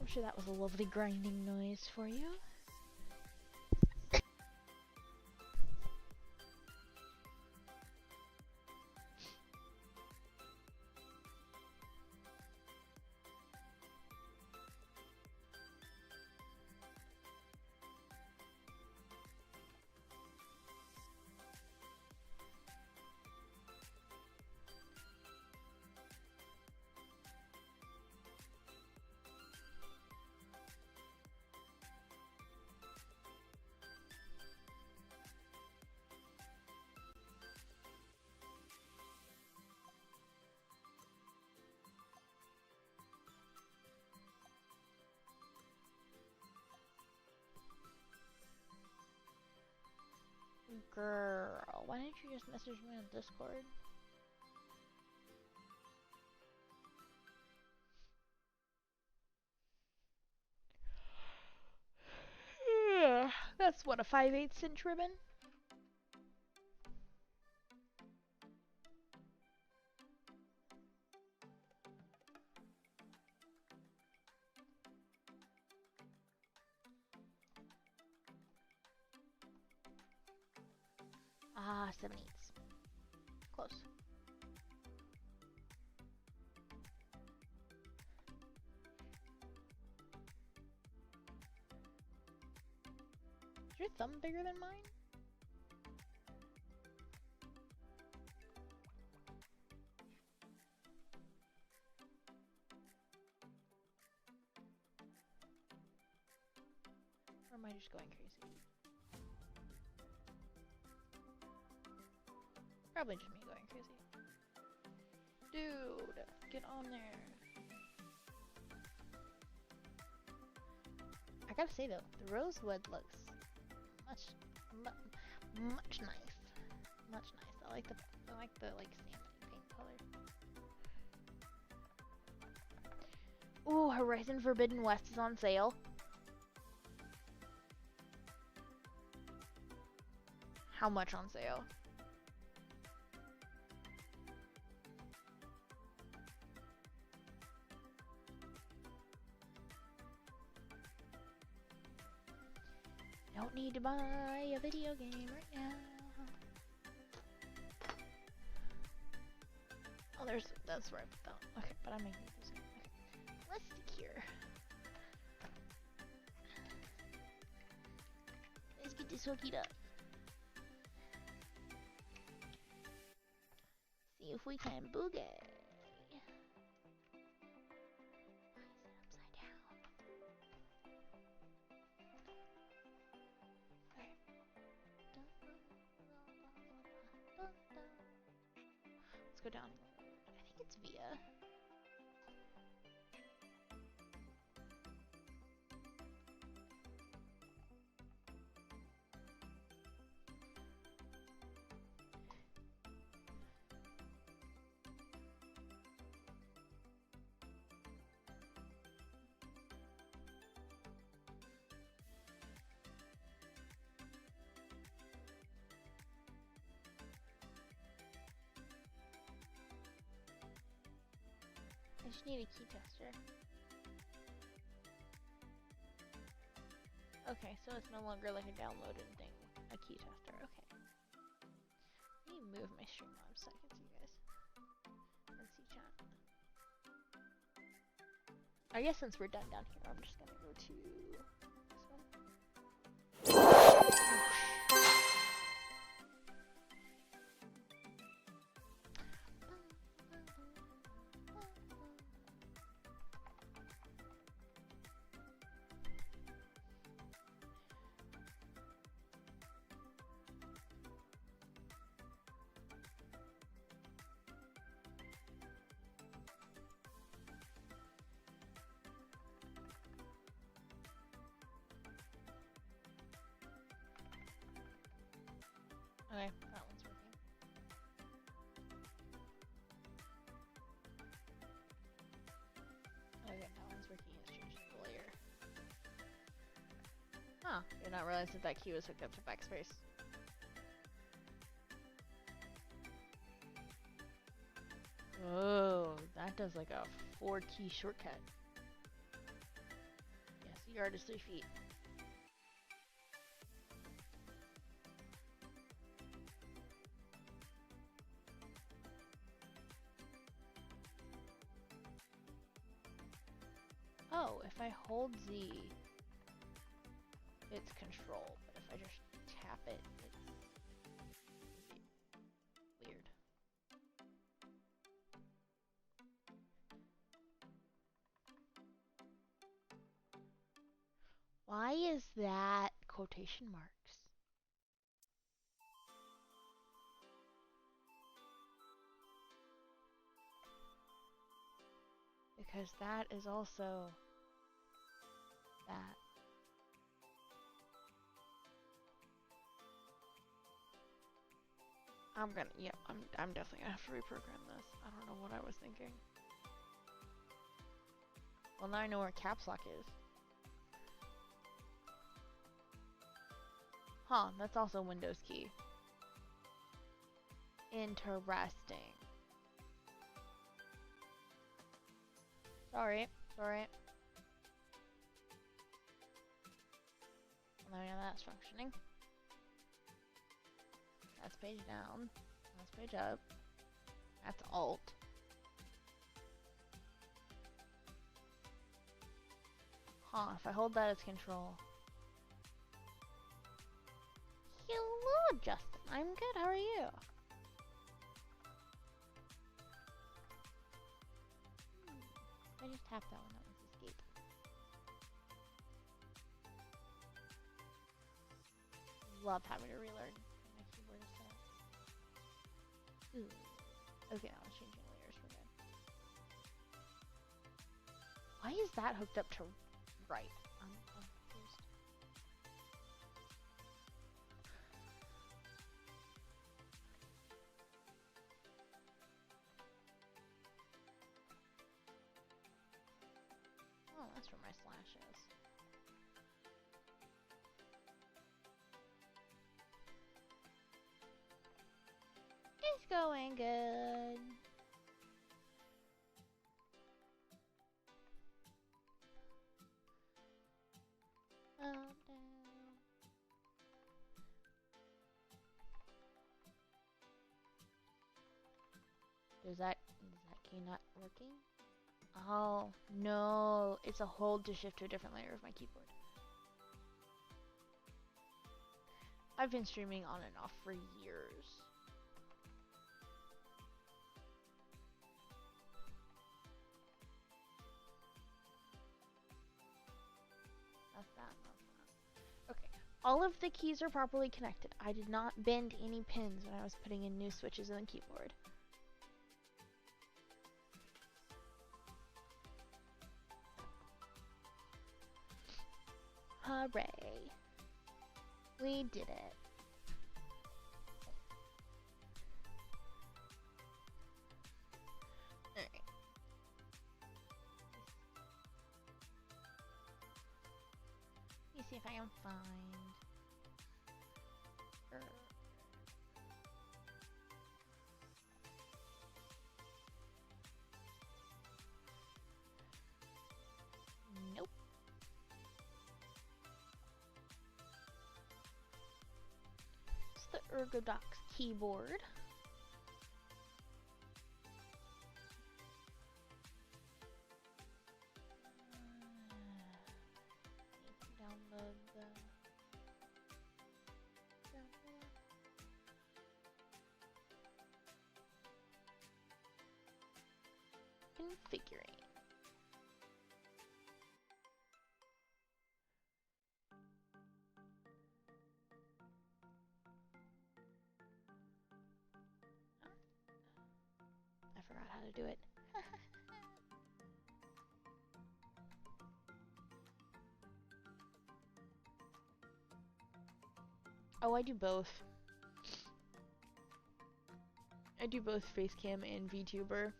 I'm sure that was a lovely grinding noise for you. Girl, why didn't you just message me on Discord? That's what, a 5/8 inch ribbon? Ah, 7/8. Close. Is your thumb bigger than mine? Or am I just going crazy? Probably just me going crazy. Dude, get on there. I gotta say though, the rosewood looks much nice. Much nice. I like the like salmon paint color. Ooh, Horizon Forbidden West is on sale. How much on sale? Don't need to buy a video game right now. Oh, that's right. Okay, but I may need this. Okay. Let's stick here. Let's get this hooked up. See if we can boogie. Why is it upside down? Okay. Let's go down. I think it's via. I just need a key tester. Okay, so it's no longer like a downloaded thing. A key tester, okay. Let me move my Streamlabs so I can see you guys. And see chat. I guess since we're done down here, I'm just gonna go to this one. Okay, that one's working. Okay, that one's working. It's changing the layer. Huh, did not realize that that key was hooked up to Backspace. Oh, that does like a 4-key shortcut. Yes, the yard is 3 feet. Oh, if I hold Z, it's control, but if I just tap it, it's weird. Why is that quotation marks? Because that is also that. I'm definitely gonna have to reprogram this. I don't know what I was thinking. Well, now I know where caps lock is. Huh, that's also Windows key. Interesting. Sorry. Now we know that's functioning. That's page down. That's page up. That's Alt. Huh, if I hold that, it's Control. Hello, Justin. I'm good. How are you? I just tapped that one. That one's escape. Love having to relearn my keyboard is set. Ooh. Okay, now it's changing layers for good. Why is that hooked up to right? I'm confused. Oh, that's where my slash is. It's going good. Down. Is that key not working? Oh, no. It's a hold to shift to a different layer of my keyboard. I've been streaming on and off for years. That's that. Okay. All of the keys are properly connected. I did not bend any pins when I was putting in new switches in the keyboard. Hooray. We did it. Alright. Let me see if I can find... Nope. It's the Ergodox keyboard. Download the... Configuring. I forgot how to do it. Oh, I do both. I do both Facecam and VTuber.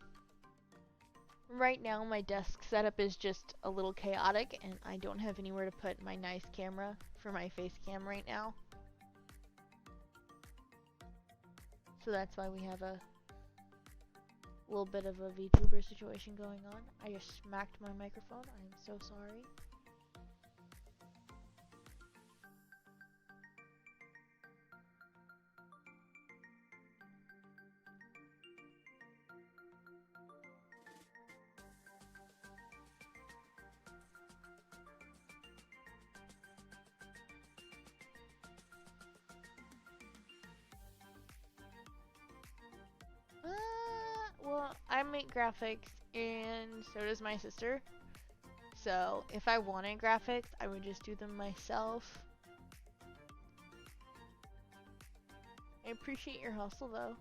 Right now, my desk setup is just a little chaotic, and I don't have anywhere to put my nice camera for my Facecam right now. So that's why we have a little bit of a VTuber situation going on. I just smacked my microphone. I am so sorry. Well, I make graphics, and so does my sister. So, if I wanted graphics, I would just do them myself. I appreciate your hustle, though.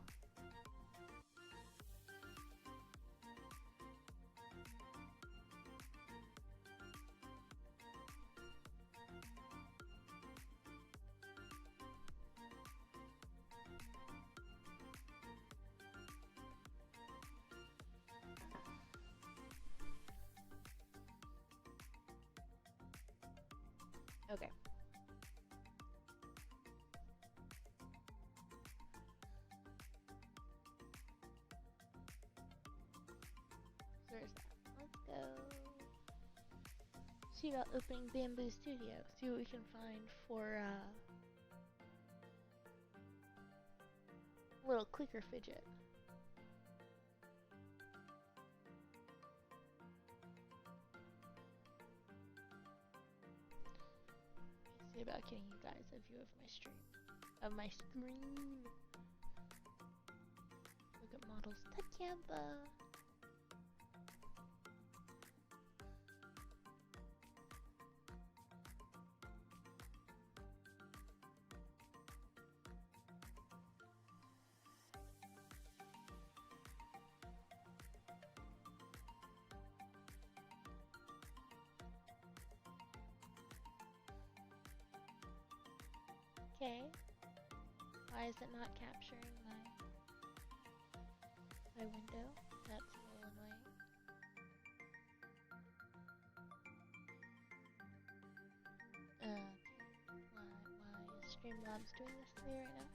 Okay. So there's that. Let's go see about opening Bamboo Studio. See what we can find for little clicker fidget. See about getting you guys a view of my stream. Of my screen. Look at models. Takamba. Okay. Why is it not capturing my window? That's a little annoying. Why is Streamlabs doing this to me right now?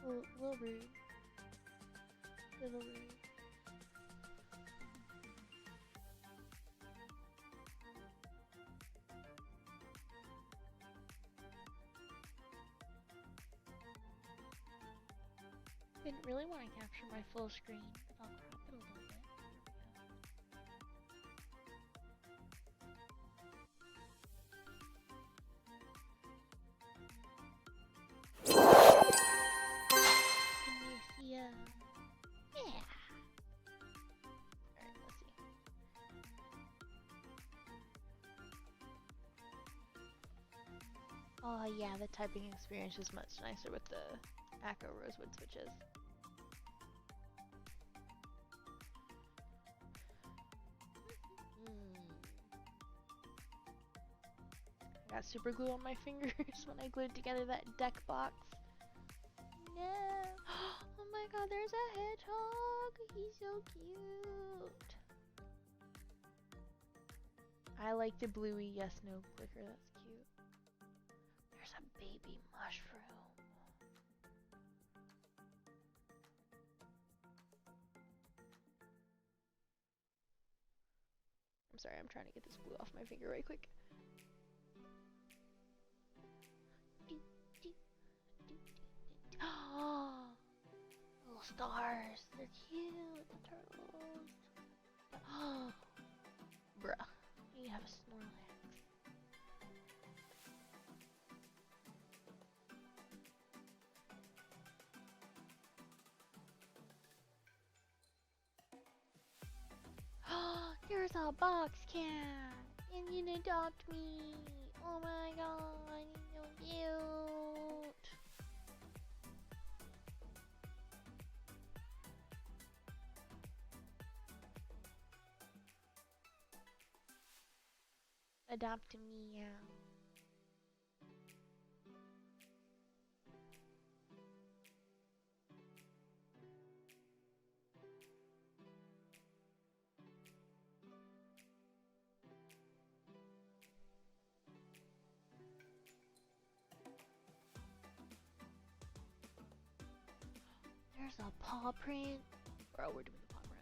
Little rude. Little rude. I didn't really want to capture my full screen, but I'll crop it a little bit. Oh yeah, the typing experience is much nicer with the Acro Rosewood switches. I got super glue on my fingers when I glued together that deck box. No! Oh my god, there's a hedgehog! He's so cute! I like the bluey yes no clicker, that's cute. There's a baby mushroom. I'm sorry, I'm trying to get this glue off my finger right quick. Oh, little stars. They're cute. The turtles. Oh, bruh. You have a Snorlax. Oh, there's a box cat. And you can adopt me. Oh my god, he's so cute. Adopt me, yeah. There's a paw print. Bro, we're doing the paw print.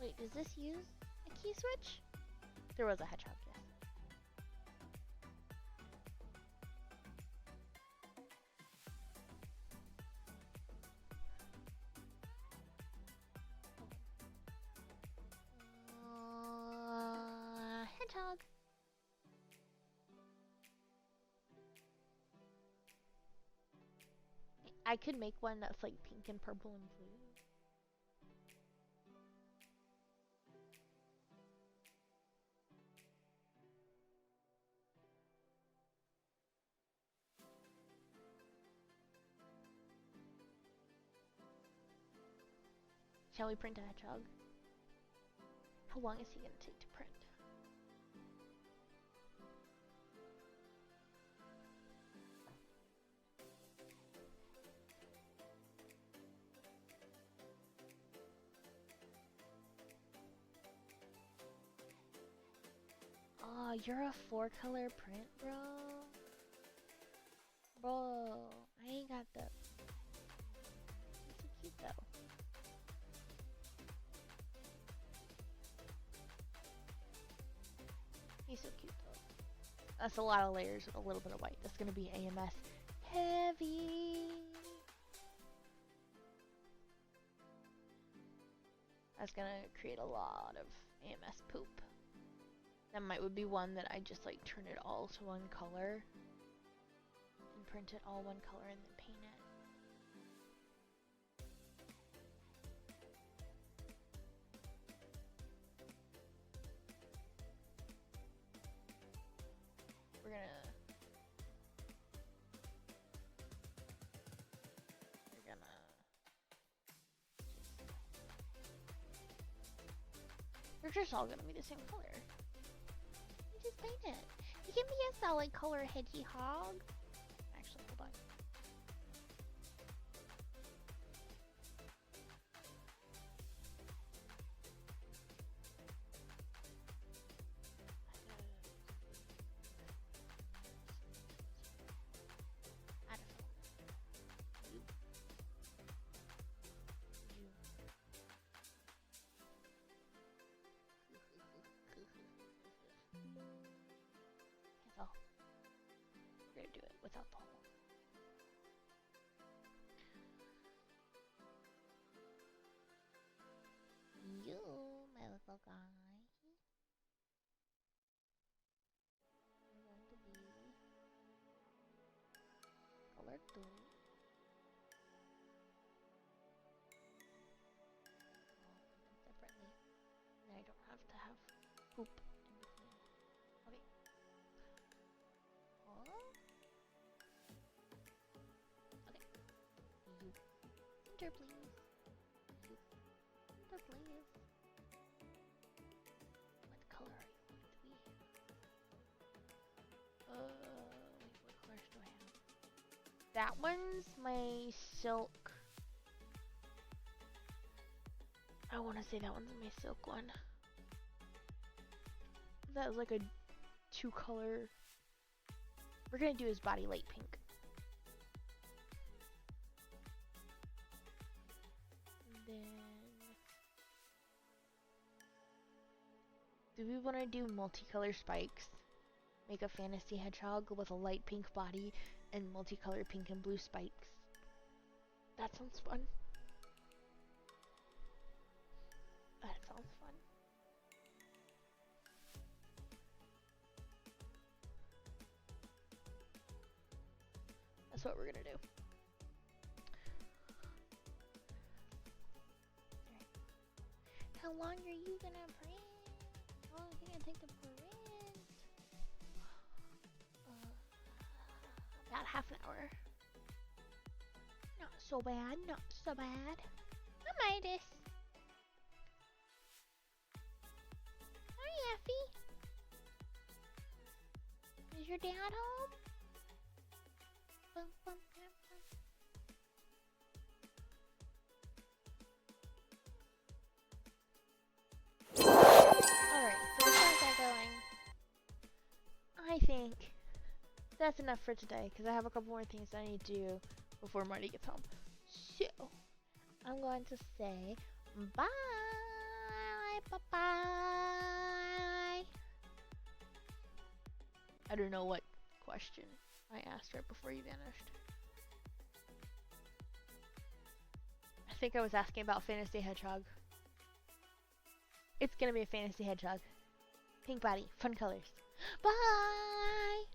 Wait, does this use a key switch? There was a hedgehog, yes. Hedgehog. I could make one that's like pink and purple and blue. Shall we print a hedgehog? How long is he gonna take to print? Oh, you're a 4-color print, bro? Bro, I ain't got the... He's so cute, though. He's so cute, though. That's a lot of layers with a little bit of white. That's gonna be AMS heavy. That's gonna create a lot of AMS poop. That would be one that I just like turn it all to one color and print it all one color and then paint it. We're they're just all gonna be the same color. You just paint it. You can be a solid color hedgehog. Actually, hold on. We're gonna do it without the hole. You, my little guy. We're going to be color 2. Enter, please. Enter, please. What color are you going to be? Wait, what colors do I have? That one's my silk. I want to say that one's my silk one. That was like a 2-color. We're gonna do his body light pink. And then, do we want to do multicolor spikes? Make a fantasy hedgehog with a light pink body and multicolor pink and blue spikes. That sounds fun. That sounds fun. That's what we're gonna do. Alright. How long are you gonna print? How long are you gonna take to print? About half an hour. Not so bad, not so bad. Hi, Midas. Hi, Effie. Is your dad home? Bum, bum, bum, bum. Alright, so besides that going, I think that's enough for today, because I have a couple more things I need to do before Marty gets home. So, I'm going to say bye, bye-bye. I don't know what question I asked right before you vanished. I think I was asking about Fantasy Hedgehog. It's gonna be a Fantasy Hedgehog. Pink body, fun colors. Bye!